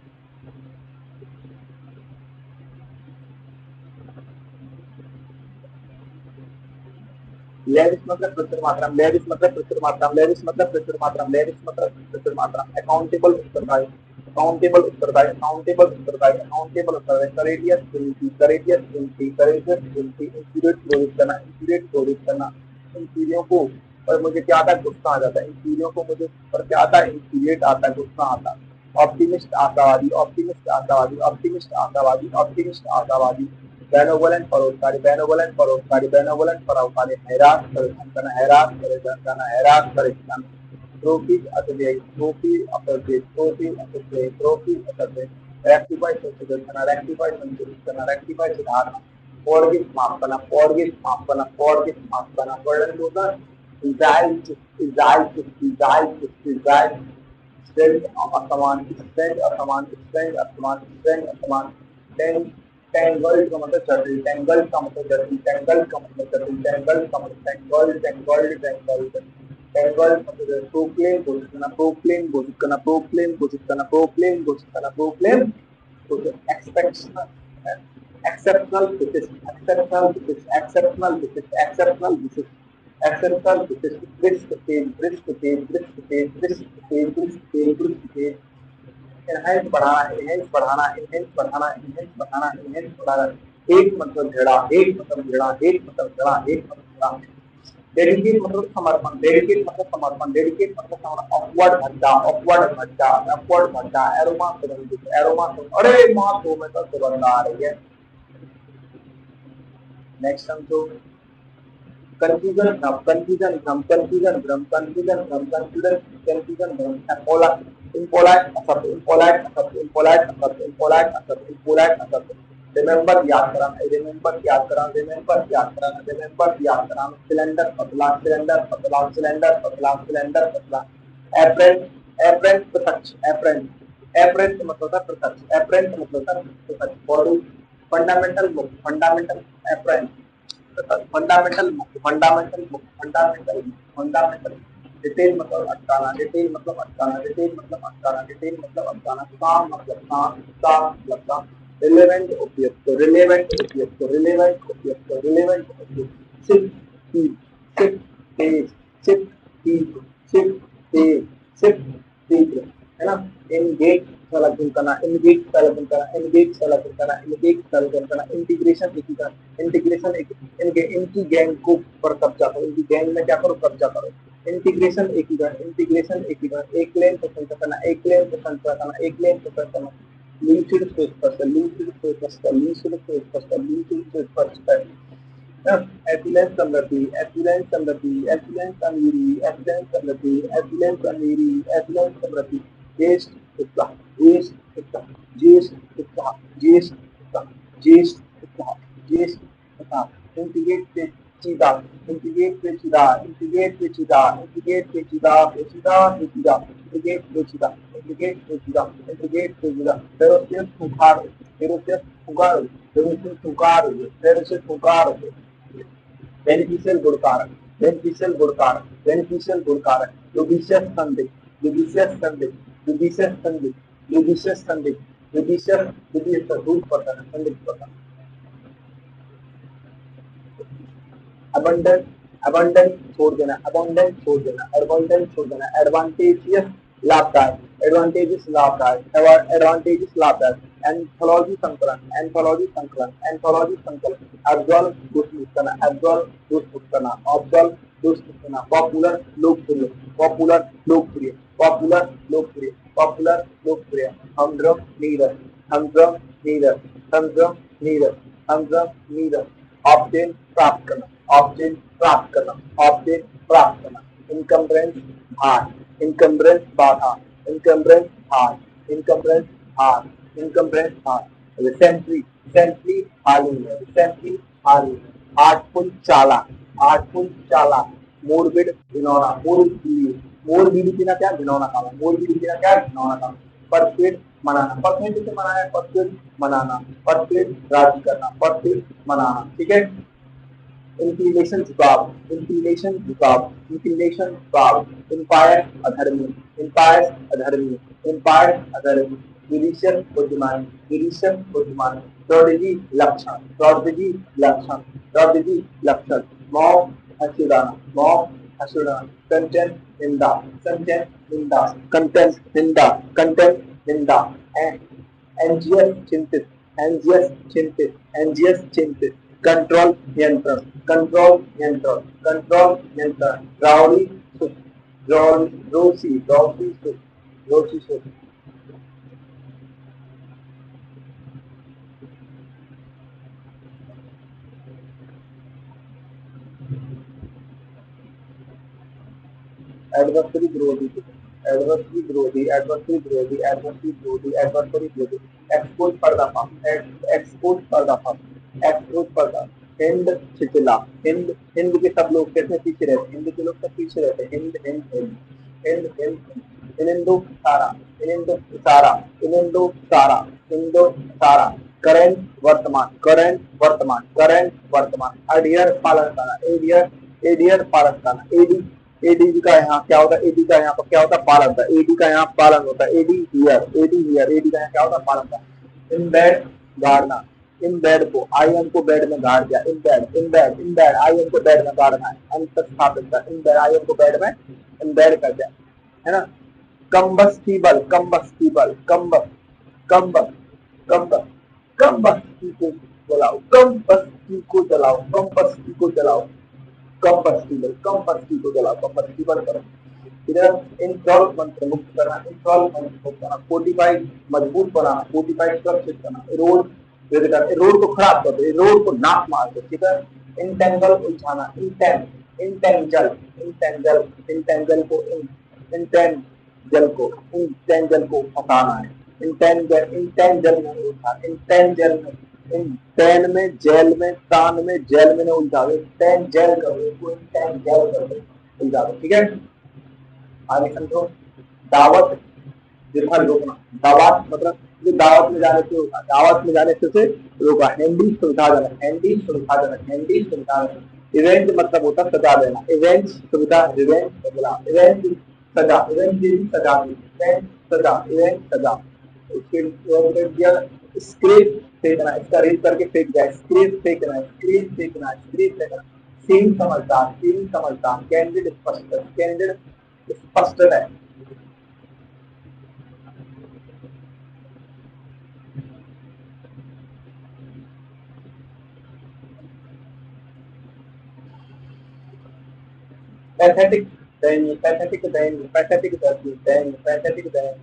लेविस मतलब प्रचुर मात्रा, लेविस मतलब प्रचुर मात्रा, लेविस मतलब प्रचुर मात्रा, लेविस मतलब प्रचुर मात्रा, अकाउंटेबल उत्तरदायी, अकाउंटेबल उत्तरदायी, अकाउंटेबल उत्तरदायी, अकाउंटेबल उत्तरदायी, करेडियस गिनती, करेडियस गिनती, करेडियस गिनती, इंपीरियड प्रोडिक्ट करना, इंपीरियड प्रोडिक्ट करना, इन चीजों को, और मुझे क्या आता है, गुस्सा आ जाता है, इन चीजों को मुझे पर क्या आता है, इंपीरियड आता है, गुस्सा आता है। ऑप्टिमिस्ट आशावादी, ऑप्टिमिस्ट आशावादी, ऑप्टिमिस्ट आशावादी, ऑप्टिमिस्ट आशावादी, बेनोवलेंट परोपकारी, बेनोवलेंट परोपकारी, बेनोवलेंट परोपकारी, हैरास परेशान करना, हैरास परेशान करना, हैरास परेशान, ट्रोफी अत्यय, ट्रोफी अत्यय, ट्रोफी अत्यय, ट्रोफी अत्यय, रेक्टिफाई संशोधित करना, रेक्टिफाई संशोधित करना, रेक्टिफाई सुधारना, फॉरगिव माफ करना, फॉरगिव माफ करना, फॉरगिव माफ करना, वर्णन होगा Israel, Israel, Israel, Israel, strength असमान, स्ट्रेंथ असमान, स्ट्रेंथ असमान, स्ट्रेंथ असमान, टेंगल्ड का मतलब जटिल, टेंगल्ड का मतलब जटिल, टेंगल्ड का मतलब जटिल, टेंगल्ड का मतलब टेंगल्ड, टेंगल्ड, टेंगल्ड, टेंगल्ड मतलब प्रोक्लेम घोषित करना, प्रोक्लेम घोषित करना, प्रोक्लेम घोषित करना, प्रोक्लेम घोषित करना, प्रोक्लेम घोषित, एक्सेप्शनल, एक्सेप्शनल विशिष्ट, एक्सेप्शनल विशिष्ट, एक्सेप्शनल विशिष्ट, एक्सेप्शनल विशिष्ट, एक्सेप्शन वृक्ष तेज वृक्ष तेज वृक्ष तेज वृक्ष तेज वृक्ष तेज वृक्ष तेज एनहांस बढ़ाना एनहांस बढ़ाना एनहांस बढ़ाना एनहांस बढ़ाना एनहांस बढ़ाना एक मतलब घेरा एक मतलब घेरा एक मतलब घेरा एक मतलब घेरा डेडिकेट मतलब समर्पण डेडिकेट मतलब समर्पण डेडिकेट मतलब समर्पण अपवर्ड भज्जा एरोमा सुगंधित एरोमा अरे मां तो में तो सुगंध आ रही है। नेक्स्ट समझो confusion फंडामेंटल डिटेल मतलब अटकाना डिटेल मतलब अटकाना डिटेल मतलब अटकाना डिटेल मतलब अटकाना काम मतलब काम मतलब काम रिलेवेंट उपयुक्त रिलेवेंट उपयुक्त रिलेवेंट उपयुक्त रिलेवेंट उपयुक्त शिफ्ट तेज शिफ्ट तीव्र शिफ्ट तेज शिफ्ट तीव्र है ना। एंगेज साला करना एंगेज साला करना एंगेज साला करना एंगेज साला करना इंटीग्रेशन इंटीग्रेशन इनके इनकी गैंग को पर कब्जा करो इनकी गैंग में क्या करो कब्जा करो इंटीग्रेशन इंटीग्रेशन एक लेन पसंद करना एक लेन पसंद करना एक लेन पसंद करना लिंक्ड स्पेस पर लिंक्ड स्पेस पर लिंक्ड स्पेस पर लिंक्ड स्पेस पर एथिलेन समृद्धि एथिलेन समृद्धि एथिलेन समृद्धि एथिलेन समृद्धि एथिलेन समृद्धि एथिलेन समृद्धि जेस उत्साह जेस उत्साह जेस उत्साह जेस उत्साह जेस उत्साह जेस उत्साह इंटीग्रेट पेचीदा इंटीग्रेट पेचीदा इंटीग्रेट पेचीदा इंटीग्रेट पेचीदा पेचीदा पेचीदा इंटीग्रेट पेचीदा इंटीग्रेट पेचीदा इंटीग्रेट पेचीदा फेरोसियस फुकार फेरोसियस फुकार फेरोसियस फुकार फेरोसियस फुकार बेनिफिशियल गुणकारक बेनिफिशियल गुणकारक बेनिफिशियल गुणकारक लुबिशियस संदिग्ध लुबिशियस संदिग्ध लुबिशियस संदिग्ध लुबिशियस संदिग्ध लुबिशियस लुबिशियस दूर पड़ता है संदिग्ध पड़ता abundant abundant छोड़ देना abundant छोड़ देना abundant छोड़ देना advantageous लाभदायक advantageous लाभदायक advantageous लाभदायक एंथोलॉजी संकलन एंथोलॉजी संकलन एंथोलॉजी संकलन अब्जॉल्व दुष्ट करना अब्जॉल्व दुष्ट करना अब्जॉल्व दुष्ट करना पॉपुलर लोकप्रिय पॉपुलर लोकप्रिय पॉपुलर लोकप्रिय पॉपुलर लोकप्रिय हमद्रम नीरज हमद्रम नीरज हमद्रम नीरज हमद्रम नीरज ऑब्टेन प्राप्त करना ऑब्टेन प्राप्त करना ऑब्टेन प्राप्त करना इनकम्ब्रेंस भार इनकम्ब्रेंस बाधा इनकम्ब्रेंस भार इनकम्ब्रेंस भार इनकम्ब्रेंस भार रिसेंटली रिसेंटली हाल ही में रिसेंटली हाल ही में आर्टफुल चालाक मोरबिड घिनौना मोरबिड बिना क्या घिनौना काम मोरबिड बिना क्या घिनौना काम परफेक्ट मनाना परफेक्ट जैसे मनाना है परफेक्ट मनाना परफेक्ट राजी करना परफेक्ट मनाना ठीक है। इंक्लिनेशन झुकाव इंक्लिनेशन झुकाव इंक्लिनेशन झुकाव इंपायर अधर्मी इंपायर अधर्मी इंपायर अधर्मी विरिशर बुद्धिमान विरिशर बुद्धिमान प्रौद्योगी लक्षण प्रौद्योगी लक्षण प्रौद्योगी लक्षण मौत हसुदाना कंटेंट निंदा कंटेंट निंदा कंटेंट निंदा कंटेंट निंदा एंजियस चिंतित एंजियस चिंतित एंजियस चिंतित कंट्रोल नियंत्रण कंट्रोल नियंत्रण कंट्रोल नियंत्रण रावड़ी रोसी रोसी रोसी रोसी एडवर्सरी विरोधी एडवर्सरी विरोधी एडवर्सरी विरोधी एडवर्सरी विरोधी एडवर्सरी विरोधी एक्सपोज पर्दाफाश एक्सपोज पर्दाफाश एक्सपोज पर्दा हिंद छिचला हिंद हिंद के सब लोग कैसे पीछे रहते हिंद के लोग सब पीछे रहते हिंद हिंद हिंद हिंद हिंद इनिंदो सारा इनिंदो सारा इनिंदो सारा इंदो सारा करंट वर्तमान करंट वर्तमान करंट वर्तमान एडियर पालन करना एडियर एडियर पालन करना एडी एडी का यहाँ क्या होता है एडी का यहाँ पर क्या होता है पालन होता है एडी का यहाँ पालन होता है एडी हियर एडी का यहाँ क्या होता है पालन होता है इम्बेड गाड़ना इन बेड को, आई एम को बेड में गाड़ दिया, in bed, in bed, in bed, I am को बेड में गाड़ना है, अंत स्थापित कर, इन बेड, आई एम को बेड में एम्बेड कर दिया, है ना। कंबस्टिबल, कंबस्टिबल, कम्बस, कम्बस, कम्बस, कंबस्टी को जलाओ, कंबस्टी को जलाओ, कंबस्टी को जलाओ, कंबस्टिबल, कंबस्टी को जलाओ, कंबस्टिबल करो। इधर इंस्टॉल मंत्र मुक्त करना, इंस्टॉल मंत्र मुक्त करना, फोर्टिफाइड मजबूत बनाना, फोर्टिफाइड सुरक्षित करना, रोड रोड को खराब कर दो, रोड को नाश मार दो, ठीक है। इंटेंगल उलझाना, इंटेंजल, इंटेंजल, इंटेंजल को इंटेंजल को इंटेंजल को फंसाना है, इंटेंजल, इंटेंजल में उलझा, इंटेंजल में, इंटेन में, जेल में, तान में, जेल में न उलझावे, इंटेंजल करो, इसको इंटेंजल करो, उलझा दो, ठीक है। आगे समझो। दावत, दीर्घ रोकना, दावत मतलब जो दावत में जाने से रोका, दावत में जाने से रोका, हैंडी सुविधाजनक, हैंडी सुविधाजनक, हैंडी सुविधाजनक। इवेंट मतलब होता है सजा देना, इवेंट सुविधा, इवेंट बदला, इवेंट सजा, इवेंट सजा, इवेंट सजा, इवेंट सजा। उसके दिया स्क्रीप फेंकना, इसका रीड करके फेंक जाए, स्क्रीप फेंकना, स्क्रीप फेंकना, स्क्रीप फेंकना। सीन समझदार, सीन समझदार, कैंडिड स्पष्ट, कैंडिड स्पष्ट है। पैथेटिक दयनीय, पैथेटिक दयनीय, पैथेटिक दयनीय, पैथेटिक दयनीय।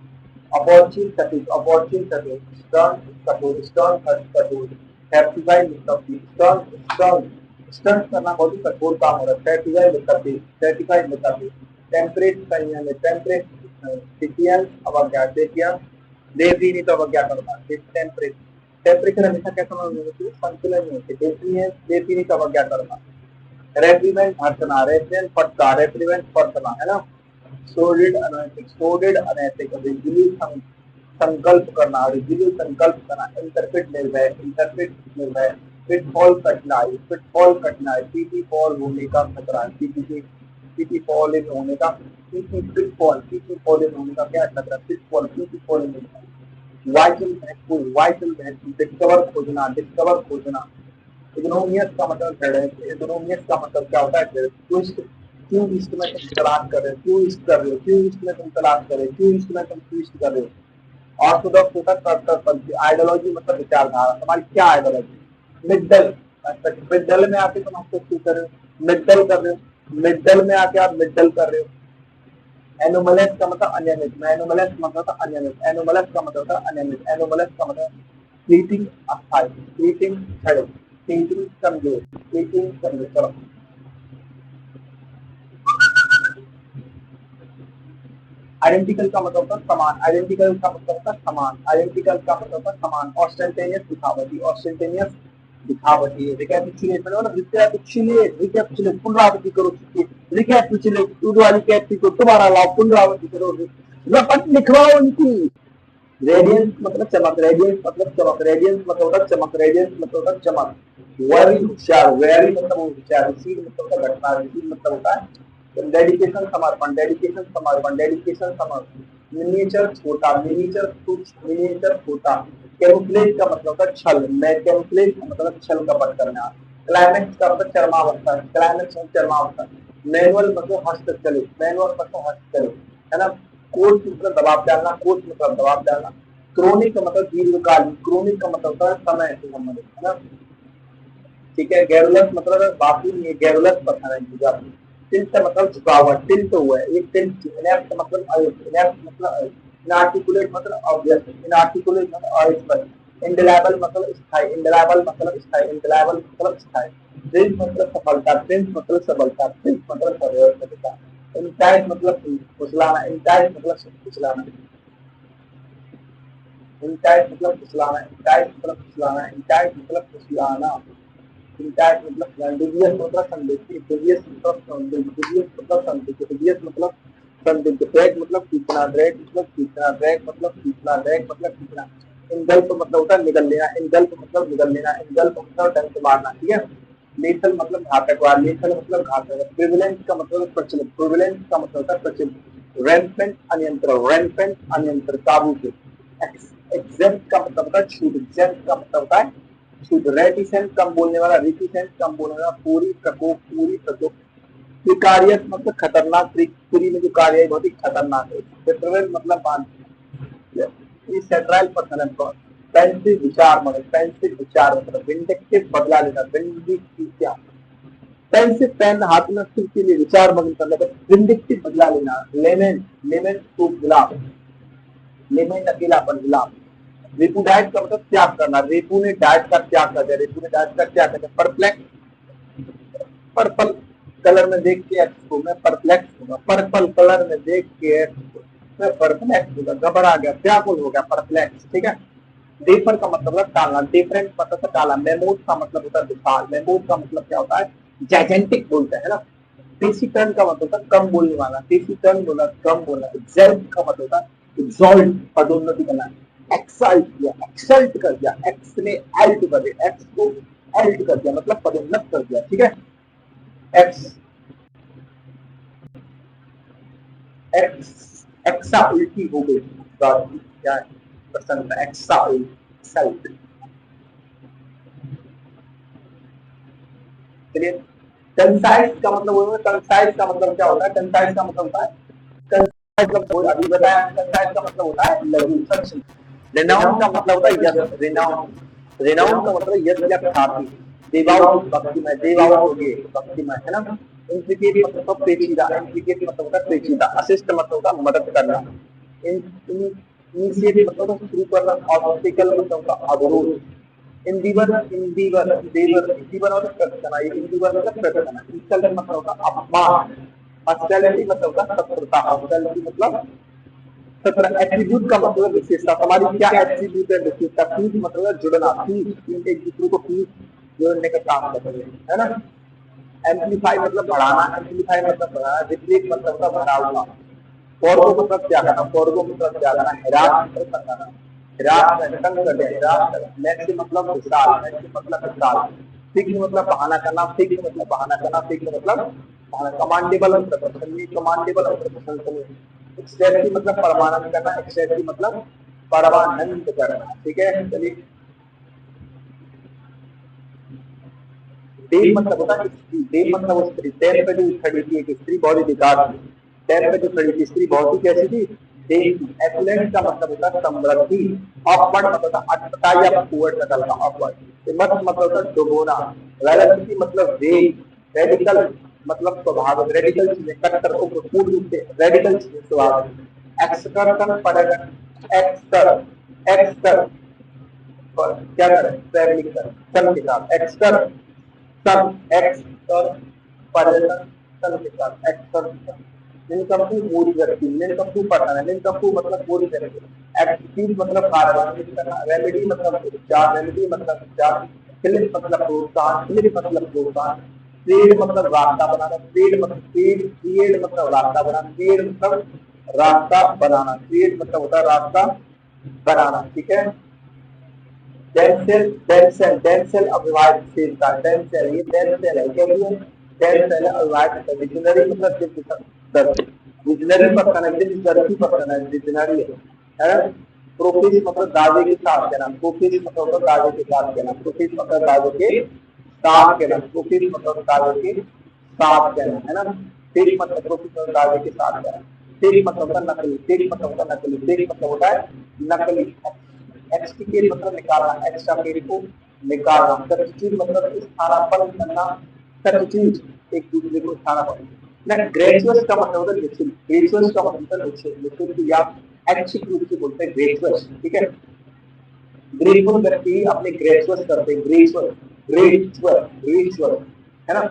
अपॉर्चुन सटीक, अपॉर्चुन सटीक, स्टर्न कठोर, स्टर्न कठोर, हैप्पीफाई निकपी, स्टर्न स्टर्न स्टर्न करना बहुत ही कठोर काम हो रहा है, हैप्पीफाई निकपी, हैप्पीफाई निकपी। टेम्परेट संयम, टेम्परेट सिटियन अवज्ञा, सिटियन देवहीन तो अवज्ञा करना, टेम्परेट टेम्परेचर हमेशा कैसा होना चाहिए, संतुलन में होती है, देवहीन तो अवज्ञा करना। रेप्रीमेंट हटना, रेप्रीमेंट फटका, रेप्रीमेंट फटना, है ना। सोलिड अनैतिक, सोलिड अनैतिक, रिजिली संकल्प करना, रिजिली संकल्प करना, इंटरप्रेट निर्भय, इंटरप्रेट निर्भय। पिटफॉल कठिनाई, पिटफॉल कठिनाई, पीटी फॉल होने का खतरा, पीटी फॉल इन होने का, PT pitfall, PT fall in होने का क्या खतरा, पिटफॉल, पीटी फॉल इन होने का। वाइटल महत्वपूर्ण, वाइटल महत्वपूर्ण, डिस्कवर खोजना, डिस्कवर खोजना। इग्नोमियस का मतलब है, इग्नोमियस का मतलब क्या होता है, ट्विस्ट, क्यों ईस्ट में तुम तलाश कर रहे हो, क्यों ईस्ट कर रहे हो, क्यों ईस्ट में तुम तलाश कर रहे हो, क्यों ईस्ट में तुम ट्विस्ट कर रहे हो। ऑर्थोडॉक्स होता है कट्टरपंथी, आइडियोलॉजी मतलब विचारधारा, तुम्हारी क्या आइडियोलॉजी। मिडल, मिडल में आके तुम हमको क्यों कर रहे हो, मिडल कर रहे हो, मिडल में आके आप मिडल कर रहे हो। एनोमलस का मतलब अनियमित, एनोमलस मतलब अनियमित, एनोमलस का मतलब होता है अनियमित, एनोमलस का मतलब फ्लीटिंग अस्थायी, फ्लीटिंग क्षणिक, फ्लीटिंग कमजोर, फ्लीटिंग कमजोर। आइडेंटिकल का मतलब होता है समान, आइडेंटिकल का मतलब होता है समान, आइडेंटिकल का मतलब होता है समान। ऑस्टेंटेनियस दिखावटी, ऑस्टेंटेनियस दिखावटी, रिकैपिचुलेट मतलब रिकैपिचुलेट, रिकैपिचुलेट पुनरावृत्ति करो, रिकैपिचुलेट वाली कैपी को दोबारा लाओ, पुनरावृत्ति करो, रपट लिखवाओ उनकी। रेडियंस मतलब चमक, रेडियंस मतलब चमक, रेडियंस मतलब होता है चमक, रेडियंस मतलब होता है चमक। वेरी होशियार, वेरी मतलब होशियार, सीड मतलब होता है घटना, सीड मतलब होता है डेडिकेशन समर्पण, डेडिकेशन समर्पण, डेडिकेशन समर्पण। मिनिएचर छोटा, मिनिएचर तुच्छ, मिनिएचर छोटा। कैमोफ्लेज का मतलब होता है छल, मैं कैमोफ्लेज का मतलब छल कपट करना। क्लाइमेक्स का मतलब चरमावस्था, क्लाइमेक्स चरमावस्था। मैनुअल मतलब हस्तचलित, मैनुअल मतलब हस्तचलित, है ना। कोच मतलब दबाव डालना, कोच मतलब दबाव डालना। क्रोनिक का मतलब दीर्घकालीन, क्रोनिक का मतलब होता है समय से संबंधित, है ना। ठीक है। गैरुलस मतलब बाकी नहीं है, गैरुलस पता नहीं। टिल्ट का मतलब झुका हुआ, टिल्ट हुआ है, एक टिल्ट। इनएप्ट मतलब इनएप्ट मतलब इनआर्टिकुलेट मतलब ऑब्वियस, इनआर्टिकुलेट मतलब अस्पष्ट। इंडिलेबल मतलब स्थायी, इंडिलेबल मतलब स्थायी, इंडिलेबल मतलब स्थायी। प्रिंस मतलब सफलता, प्रिंस मतलब सफलता, प्रिंस मतलब सफलता। इंटाइट मतलब फुसलाना, इंटाइट मतलब फुसलाना, इंटाइट मतलब फुसलाना, इंटाइट मतलब फुसलाना, इंटाइट मतलब फुसलाना, इंटाइट मतलब डिवियस मतलब संदिग्ध, डिवियस मतलब संदिग्ध, डिवियस मतलब संदिग्ध, डिवियस मतलब संदिग्ध। ड्रैग मतलब खींचना, ड्रैग मतलब खींचना, ड्रैग मतलब खींचना, ड्रैग मतलब खींचना। इंगल्फ मतलब होता है निगल लेना, इंगल्फ मतलब निगल लेना, इंगल्फ मतलब डंक मारना, ठीक है। लेथल मतलब घातक वार, लेथल मतलब घातक। प्रिविलेंस का मतलब प्रचलित, प्रिविलेंस का मतलब होता है प्रचलित। रैंपेंट अनियंत्रण, रैंपेंट अनियंत्रण, काबू से। एग्जेम्प्ट का मतलब होता है छूट, एग्जेम्प्ट का मतलब होता है शुद्ध, रेटिसेंट कम बोलने वाला, रिटिसेंट कम बोलने वाला, पूरी प्रकोप, पूरी प्रकोप, प्रिकारियस मतलब खतरनाक, प्री में जो कार्य है बहुत ही खतरनाक है, पेट्रोल मतलब बांध, ये सेंट्रल पर्सन है कौन, पेंसिव विचार मतलब, पेंसिव विचार मतलब, विंडिक्टिव बदला लेना, विंडिक्टिव क्या, पेंसिव पेन हाथ में सिर्फ के लिए विचार मग्न करने का, विंडिक्टिव बदला लेना, लेमन, लेमन तो गुलाब, लेमन अकेलापन गुलाब, रेपू डाइट का मतलब त्याग करना, रेपू ने डाइट का त्याग कर दिया, रेपू ने डाइट का त्याग कर दिया, परप्लेक्स, पर्पल कलर में देख के एक्स को मैं परप्लेक्स होगा, पर्पल कलर में देख के एक्स को मैं परप्लेक्स होगा, घबरा गया, व्याकुल हो गया, परप्लेक्स, ठीक है। डिफर का मतलब है टालना, डिफरेंट मतलब है टाला, मेमोज का मतलब होता है विशाल, मेमोज का मतलब क्या होता है, जाइजेंटिक बोलते हैं ना। टेसिटर्न का मतलब होता है कम बोलने वाला, टेसिटर्न बोला कम बोला, एक्सल्ट का मतलब होता है एक्सॉल्ट, पदोन्नति करना, एक्सल्ट किया, एक्सल्ट कर दिया, एक्स ने एल्ट कर दिया, एक्स को एल्ट कर दिया मतलब पदोन्नत कर दिया, ठीक है। एक्स एक्स एक्सा उल्टी हो गई, क्या है प्रसन्न, एक्सा उल्टी, चलिए। कंसाइज का मतलब होता है, कंसाइज का मतलब क्या होता है, कंसाइज का मतलब होता है, कंसाइज मतलब अभी बताया, कंसाइज का मतलब होता है लघु, संक्षिप्त। रिनाउन का मतलब होता है यश, रिनाउन, रिनाउन का मतलब यश या ख्याति, देवाउट भक्तिमय, देवाउट हो गए भक्तिमय, है ना। इंप्लीकेट मतलब होता है पेचीदा, इंप्लीकेट मतलब होता है पेचीदा, असिस्ट मतलब होता है मदद करना, इनिशिएट मतलब होता है शुरू करना, ऑब्स्टिकल मतलब होता है अवरोध, इंदीवर, इंदीवर, देवर, इंदीवर और करना, ये इंदीवर मतलब करना, इंसल्ट मतलब होता है अपमान, हॉस्टिलिटी मतलब होता है शत्रुता, हॉस्टिलिटी मतलब शत्रु, एट्रीब्यूट का मतलब विशेषता, हमारी क्या एट्रीब्यूट है विशेषता, फीस मतलब है जुड़ना, फीस एक दूसरे को फीस जोड़ने का काम करते हैं, है ना। एम्पलीफाई मतलब बढ़ाना, एम्पलीफाई मतलब बढ़ाना, रिप्लेस मतलब होता है भरा हुआ, फॉरगो मतलब क्या करना, फॉरगो मतलब क्या करना, हिरास मतलब करना, हिरास में तंग कर दिया, हिरास, मैक्सी मतलब विशाल, मैक्सी मतलब विशाल, फिक्स मतलब बहाना करना, फिक्स मतलब बहाना करना, फिक्स मतलब बहाना, कमांडेबल मतलब प्रशंसनीय, कमांडेबल मतलब प्रशंसनीय, एक्सटेंसिव मतलब परमानंद करना, एक्सटेंसिव मतलब परमानंद करना, ठीक है। चलिए, देव मतलब होता है स्त्री, देव मतलब स्त्री, टैन पे जो खड़ी थी एक स्त्री बहुत ही बेकार थी, टैन पे जो खड़ी थी स्त्री बहुत ही कैसी थी, देव थी। एक्सीलेंट का मतलब होता है समृद्धि, अपवर्ड मतलब होता है अटपटा या फॉरवर्ड का चलना, अपवर्ड, मत मतलब होता है डुबोना, वेलोसिटी मतलब वेग, रेडिकल मतलब स्वभाव, रेडिकल चीजें कट्टर को पूर्ण रूप से, रेडिकल चीजें स्वभाव, एक्सकर्शन पर्यटन, एक्सटर, एक्सटर क्या करें, ट्रैवलिंग कर, चल के साथ, एक्सटर सन, एक्स कर पर्यटन, सन के साथ एक्सटर, निनकम्पू मूर्ख व्यक्ति, निनकम्पू पढ़ना है, निनकम्पू मतलब मूर्ख व्यक्ति, एक्टिव मतलब कार्रवाई करना, रेमेडी मतलब उपचार, रेमेडी मतलब उपचार, फिलिप मतलब प्रोत्साहन, फिलिप मतलब प्रोत्साहन, ट्रेड मतलब रास्ता बनाना, ट्रेड मतलब ट्रेड, ट्रेड मतलब रास्ता बनाना, ट्रेड मतलब रास्ता बनाना, ट्रेड मतलब होता है रास्ता बनाना, ठीक है। डेंसेल, डेंसेल, डेंसेल अविभाज्य विशेषता, डेंसेल ये डेंसेल है, क्या है डेंसेल अविभाज्य, विजनरी मतलब दिग्दर्शी, विजनरी पर्सन है, दिग्दर्शी पर्सन है, विजनरी है। प्रोफिस मतलब दावे के साथ कहना, प्रोफिस मतलब दावे के साथ कहना, प्रोफिस मतलब दावे के साथ कहना, प्रोफिस मतलब दावे के साथ कहना, है ना। फेक मतलब प्रोफिस मतलब दावे के साथ कहना, फेक मतलब होता है नकली, फेक मतलब होता है नकली, फेक मतलब होता है नकली, एक्सट्रिकेट मतलब निकालना, एक्सट्राकेट को निकालना, सब्स्टिट्यूट मतलब स्थानापन्न करना, सब्स्टिट्यूट एक दूसरे को स्थानापन्न ना। ग्रेचुअस का मतलब होता है निश्चित, ग्रेचुअस का मतलब होता है निश्चित, निश्चित या ऐच्छिक रूप से बोलते हैं ग्रेचुअस, ठीक है। ग्रेटफुल व्यक्ति अपने ग्रेचुअस करते हैं, ग्रेचुअस, ग्रेचुअस, ग्रेचुअस, है ना।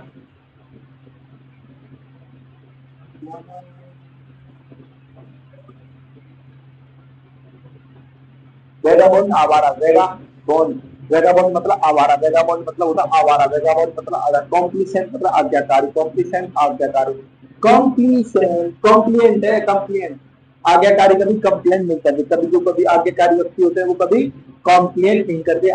वेगाबोन आवारा, वेगाबोन, वेगाबोन मतलब आवारा, वेगाबोन मतलब होता आवारा, वेगाबोन मतलब आवारा, कॉम्प्लिसेंट मतलब आज्ञाकारी, कॉम्प्लिसेंट आज्ञाकारी, कॉम्प्लिसेंट, कॉम्प्लिएंट है, कॉम्प्लिएंट, आज्ञाकारी कभी कंप्लेंट नहीं करते, कभी जो कभी आज्ञाकारी व्यक्ति होते हैं वो कभी कंप्लेंट नहीं करते।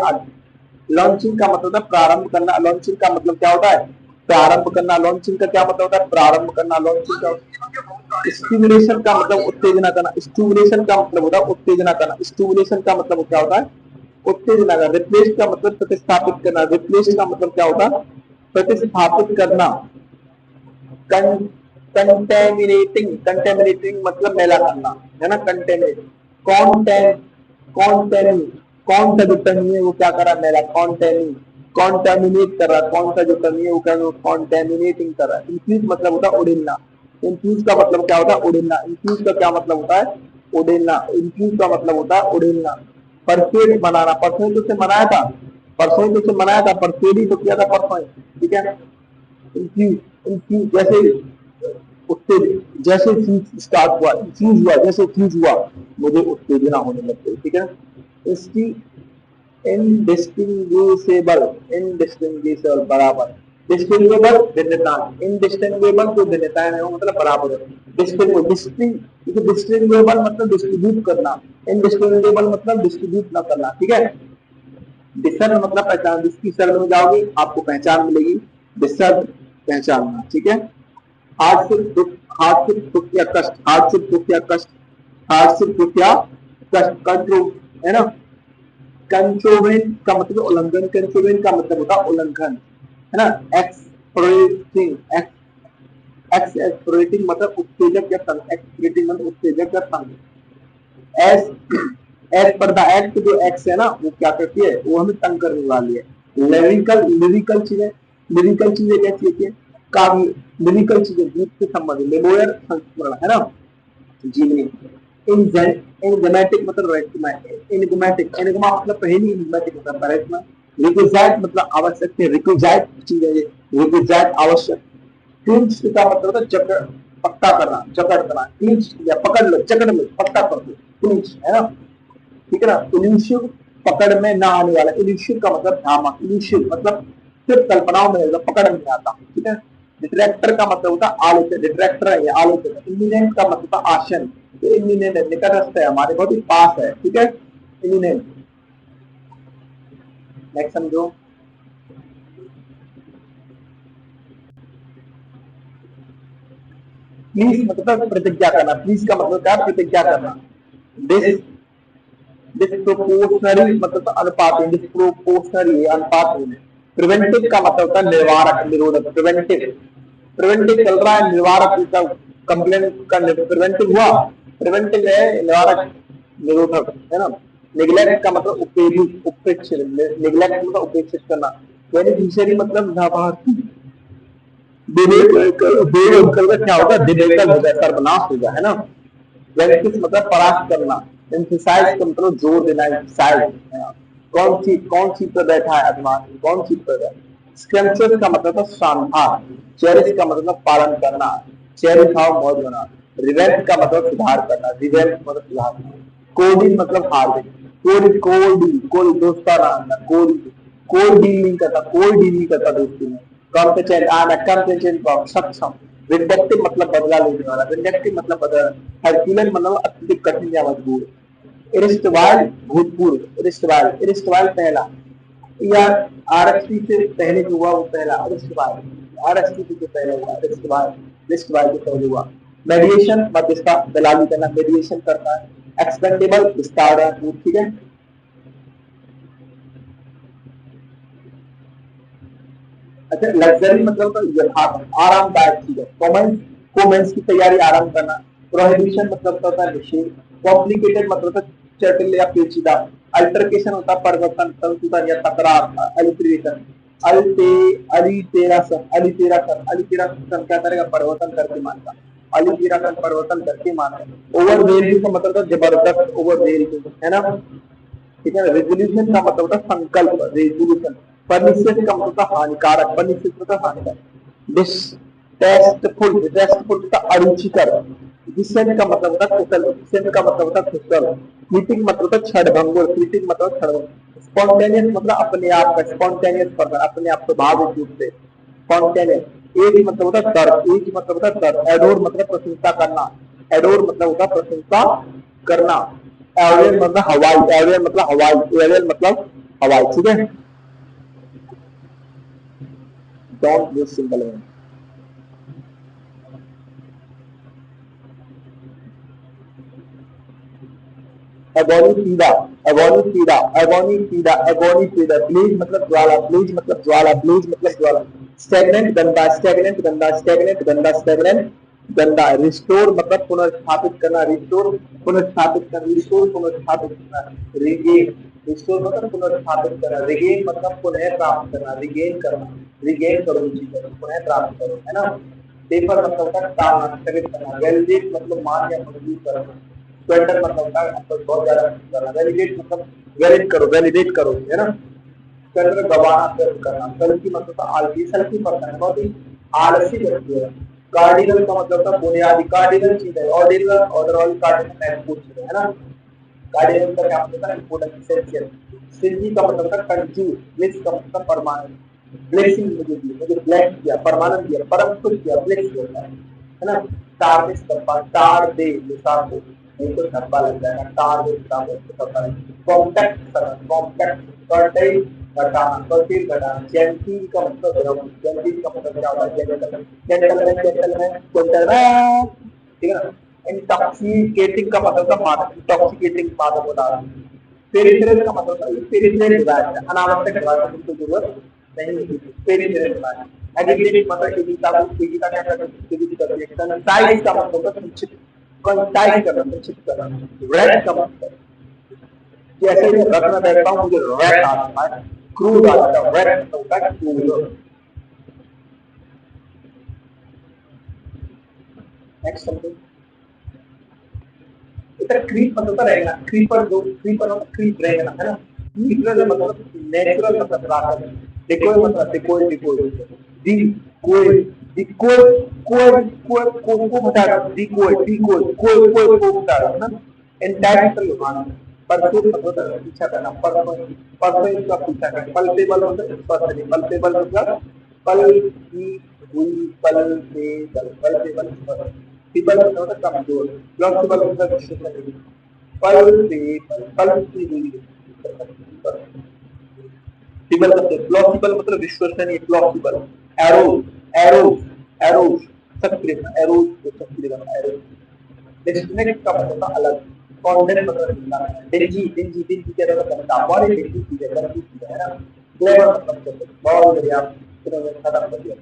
लॉन्चिंग का मतलब है प्रारंभ करना, लॉन्चिंग का मतलब क्या होता है, प्रारंभ करना, लॉन्चिंग का क्या मतलब होता है, प्रारंभ करना, लॉन्चिंग का। स्टिमुलेशन का मतलब उत्तेजना करना, स्टिमुलेशन का मतलब होता है उत्तेजना करना, स्टिमुलेशन का मतलब क्या होता है उत्तेजना का। रिप्लेस का मतलब प्रतिस्थापित करना। रिप्लेस का मतलब क्या होता है? प्रतिस्थापित करना। कंटेमिनेटिंग, कंटेमिनेटिंग मतलब मैला करना, है ना। कंटेमिनेट, कॉन्टेम, कॉन्टेमी, कौन सा जो टर्मी है वो क्या कर रहा है? मैला। कॉन्टेमी, कॉन्टेमिनेट कर रहा है। कौन सा जो टर्मी है वो क्या कॉन्टेमिनेटिंग कर रहा है। इंफ्यूज मतलब होता है उड़ेलना। इंफ्यूज का मतलब क्या होता है? उड़ेलना। इंफ्यूज का क्या मतलब होता है? उड़ेलना। इंफ्यूज का मतलब होता है उड़ेलना। परफेक्ट बनाना, परसों तो से मनाया था, परसों तो से मनाया था, परसों ही तो किया था परसों, ठीक है। इनफ्यूज, इनफ्यूज जैसे उससे, जैसे फ्यूज स्टार्ट हुआ, फ्यूज हुआ, जैसे फ्यूज हुआ मुझे उत्तेजना होने लग गई, ठीक है। इसकी इनडिस्टिंग्विशेबल, इनडिस्टिंग्विशेबल बराबर, डिस्टिंग्वेबल भिन्नताएं, इनडिस्टिंग्वेबल जो भिन्नताएं हैं वो मतलब बराबर है। डिस्टिंग्वेबल मतलब डिस्ट्रीब्यूट करना, इनडिस्टिंग्वेबल मतलब डिस्ट्रीब्यूट ना करना, ठीक है। डिसर्न मतलब पहचान, जिसकी शरण में जाओगे आपको पहचान मिलेगी। डिसर्न, पहचानना, ठीक है। हार्ड से दुख, हार्ड से दुख या कष्ट, हार्ड से दुख या कष्ट, हार्ड से दुख या कष्ट, कंट्रोल, है ना। कंट्रोवेंट का मतलब उल्लंघन, कंट्रोवेंट का मतलब होता है उल्लंघन, है ना। एक्सप्लोइटिंग, एक्स एक्सप्लोइटिंग मतलब उत्तेजक या तंग, एक्सप्लोइटिंग मतलब उत्तेजक या तंग। एस, एस पर द एक्ट, जो एक्स है ना वो क्या करती है? वो हमें तंग करने वाली है। लिरिकल, लिरिकल चीजें, लिरिकल चीजें कैसी होती है? काव्य, लिरिकल चीजें गीत से संबंधित, मेमोयर संस्मरण, है ना, जीवनी। इनगमेटिक मतलब रहस्यमय, इनगमेटिक, इनगमा मतलब पहली, इनगमेटिक मतलब रहस्यमय। रिक्विजाइट मतलब आवश्यक है, रिक्विजाइट चीज है ये, रिक्विजाइट आवश्यक। क्लिंच का मतलब होता है जकड़, पक्का करना, जकड़ करना, क्लिंच या पकड़ लो, जकड़ लो, पक्का कर दो, क्लिंच, है ना, ठीक है ना। इल्यूसिव, पकड़ में ना आने वाला। इल्यूसिव का मतलब भ्रामक, इल्यूसिव मतलब सिर्फ कल्पनाओं में रहता, पकड़ में नहीं आता, ठीक है। डिट्रैक्टर का मतलब होता है आलोचक, डिट्रैक्टर है या आलोचक। इमिनेंट का मतलब होता है आशन, तो इमिनेंट है, निकटस्थ है, हमारे बहुत ही पास है, ठीक है, इमिनेंट। नेक्स्ट समझो। प्लीज मतलब प्रतिज्ञा करना, प्लीज का मतलब क्या? प्रतिज्ञा करना। डिस, डिस्प्रोपोर्शनरी मतलब अनुपात, डिस्प्रोपोर्शनरी अनुपात में। प्रिवेंटिव का मतलब होता है निवारक, निरोधक, प्रिवेंटिव, प्रिवेंटिव चल रहा है, निवारक का कंप्लेन का प्रिवेंटिव हुआ, प्रिवेंटिव है, निवारक, निरोधक, है ना। निग्लेक्ट का मतलब उपेक्षित, उपेक्षित, निग्लेक्ट मतलब उपेक्षित करना। बेनिफिशियरी मतलब लाभार्थी, बेवकूफ का क्या होगा? डिबेकल हो जाए, सर्वनाश हो जाए, है ना। वेंटिस मतलब परास्त करना। एम्फिसाइज का मतलब जोर देना, एम्फिसाइज, कौन सी पर बैठा है अभिमान, कौन सी पर है। स्क्रम्चर्स का मतलब है शानदार। चेरिश का मतलब पालन करना, चेरिश हाउ मौज होना। रिवेंट का मतलब सुधार करना, रिवेंट मतलब सुधार करना। कोडी मतलब हार्दिक, कोडी, कोडी, कोडी दोस्ताना, कोडी, कोई डील नहीं करता, कोई डील नहीं करता दोस्ती में। कॉम्पिटेंट, आना कॉम्पिटेंट, सक्षम। विंडेक्टिव मतलब बदला लेने वाला, विंडेक्टिव मतलब बदला, हरक्यूलन मतलब अत्यधिक कठिन या मजबूर। इरिस्टवाइल भूतपूर्व, इरिस्टवाइल, इरिस्टवाइल पहला, या आरएसटी से पहले जो हुआ वो पहला, इरिस्टवाइल, आरएसटी से जो पहले हुआ इरिस्टवाइल, इरिस्टवाइल से पहले हुआ। मेडिएशन मध्यस्थता, दलाली करना, मेडिएशन करता है। एक्सपेंडेबल विस्तार, ठीक है। अच्छा, लग्जरी मतलब तो यथार्थ, आरामदायक चीज है। कॉमेंस, कॉमेंस की तैयारी, आराम करना। प्रोहिबिशन मतलब होता है निषेध। कॉम्प्लिकेटेड मतलब होता है जटिल या पेचीदा। अल्टरकेशन होता है परिवर्तन, संतुलन या तकरार, अलिट्रेशन। अल्टे, अलिटेरासन, अलिटेरासन, अलिटेरासन क्या करेगा? परिवर्तन करके मानना, अलिटेरासन परिवर्तन करके मानना। ओवरवेलमिंग का मतलब होता है जबरदस्त, ओवरवेलमिंग, है ना, ठीक है। रेजोल्यूशन का मतलब होता है संकल्प, रेजोल्यूशन। परनिशियस का मतलब होता है हानिकारक, परनिशियस मतलब हानिकारक। डिस्टेस्टफुल, डिस्टेस्टफुल का अरुचिकर। डिसेंट का मतलब होता है कुशल, डिसेंट का मतलब होता है कुशल। फ्लीटिंग मतलब होता है क्षणभंगुर, फ्लीटिंग मतलब क्षणभंगुर। स्पॉन्टेनियस मतलब अपने आप का, स्पॉन्टेनियस पर्सन, अपने आप स्वाभाविक रूप से, स्पॉन्टेनियस। एज मतलब होता है दर्द, एज मतलब होता है दर्द। एडोर मतलब प्रशंसा करना, एडोर मतलब होता है प्रशंसा करना। एरियल मतलब हवाई, एरियल मतलब हवाई, एरियल मतलब हवाई, ठीक है। Don't use single one. Agony सीधा, एगोनी सीधा, एगोनी सीधा, एगोनी सीधा, प्लीज मतलब ज्वाला, प्लीज मतलब ज्वाला, प्लीज मतलब ज्वाला, स्टेगनेंट गंदा, स्टेगनेंट गंदा, स्टेगनेंट गंदा, स्टेगनेंट गंदा, रिस्टोर मतलब पुनर्स्थापित करना, रिस्टोर पुनर्स्थापित करना, रिस्टोर पुनर्स्थापित करना, रिगेन, रिस्टोर मतलब पुनर्स्थापित करना, रिगेन मतलब पुनः प्राप्त करना, रिगेन करना, रिगेन करो चीजों को, पुनः प्राप्त करो, है ना। पेपर मतलब होता है टालना, स्थगित करना, वैलिडेट मतलब मान या मजबूर करना, स्वेटर मतलब होता है आपको बहुत ज्यादा करना, वैलिडेट मतलब वैलिडेट करो, है ना। स्वेटर गवाना प्रयोग करना, सल्की मतलब होता है आलसी, सल्की पर्सन बहुत ही आलसी व्यक्ति है। कार्डिनल का मतलब होता है बुनियादी, कार्डिनल चीज है, ऑर्डिनल ओवरऑल कार्डिनल महत्वपूर्ण चीज है ना। कार्डिनल का क्या मतलब है इंपोर्टेंट, एसेंशियल। सिंजी का मतलब है कंजूस, ब्लिस का मतलब परमानेंट, ब्लेसिंग मुझे दी, मुझे ब्लेस किया, परमानेंट दिया, परम खुश किया, ब्लेस होता है ना। टारनेस करपा, टार दे विशाल को, नहीं तो धब्बा लग जाएगा, टार दे विशाल को धब्बा लग, कॉम्पैक्ट करना, कॉम्पैक्ट कर्टेल घटाना, कर्टेल घटाना, जेंटिल का मतलब विनम्र, जेंटिल का मतलब क्या होता है जेंटलमैन, जेंटलमैन, जेंटलमैन, जेंटलमैन, ठीक है ना। इंटॉक्सिकेटिंग का मतलब था मादक, इंटॉक्सिकेटिंग मादक पदार्थ। पेरिफेरल का मतलब है पेरिफेरल डिवाइस, अनावश्यक डिवाइस की जरूरत नहीं होती, पेरिफेरल डिवाइस। एडिटेड मतलब एडिटा को, एडिटा क्या करता है एडिट करती है। कंसाइज का मतलब है संक्षिप्त, कंसाइज करना, संक्षिप्त करना। रेड का मतलब जैसे ही रख में बैठता हूँ मुझे रेड आ जाता है, क्रूड आ जाता है, रेड मतलब होता है क्रूड। नेक्स्ट समथिंग, इधर क्रीप मतलब रहेगा, क्रीपर जो क्रीपर और क्रीप रहेगा है ना। नेचुरल मतलब नेचुरल मतलब प्राकृतिक, डिकोय मतलब डिकोय, डिकोय, डी कोय, डिकोय, कोय, कोय को बता रहा हूँ, डिकोय, डिकोय, कोय, कोय को बता रहा हूँ ना। इंटेंशनल माना, परसों मतलब पीछा करना, परसों, परसों इसका पीछा करना, पल्पेबल मतलब स्पर्शनीय, पल्पेबल मतलब पल की हुई, पल से पल्पेबल स्पर्श, पीपल मतलब कमजोर, फ्लेक्सिबल मतलब विश्वसनीय, पल से पल की हुई, पीपल मतलब फ्लेक्सिबल मतलब विश्वसनीय, फ्लेक्सिबल, एरोज, एरोज, एरोज सक्रिय, एरोज को सक्रिय करना, एरोज। डिस्कनेक्ट का मतलब अलग, कॉन्डेंस मतलब निकालना, डिंजी, डिंजी, डिंजी क्या मतलब गंदा, बहुत ही डिंजी चीज है, गंदी चीज है ना। फ्लेवर मतलब बॉल दरिया, खत्म कर दिया।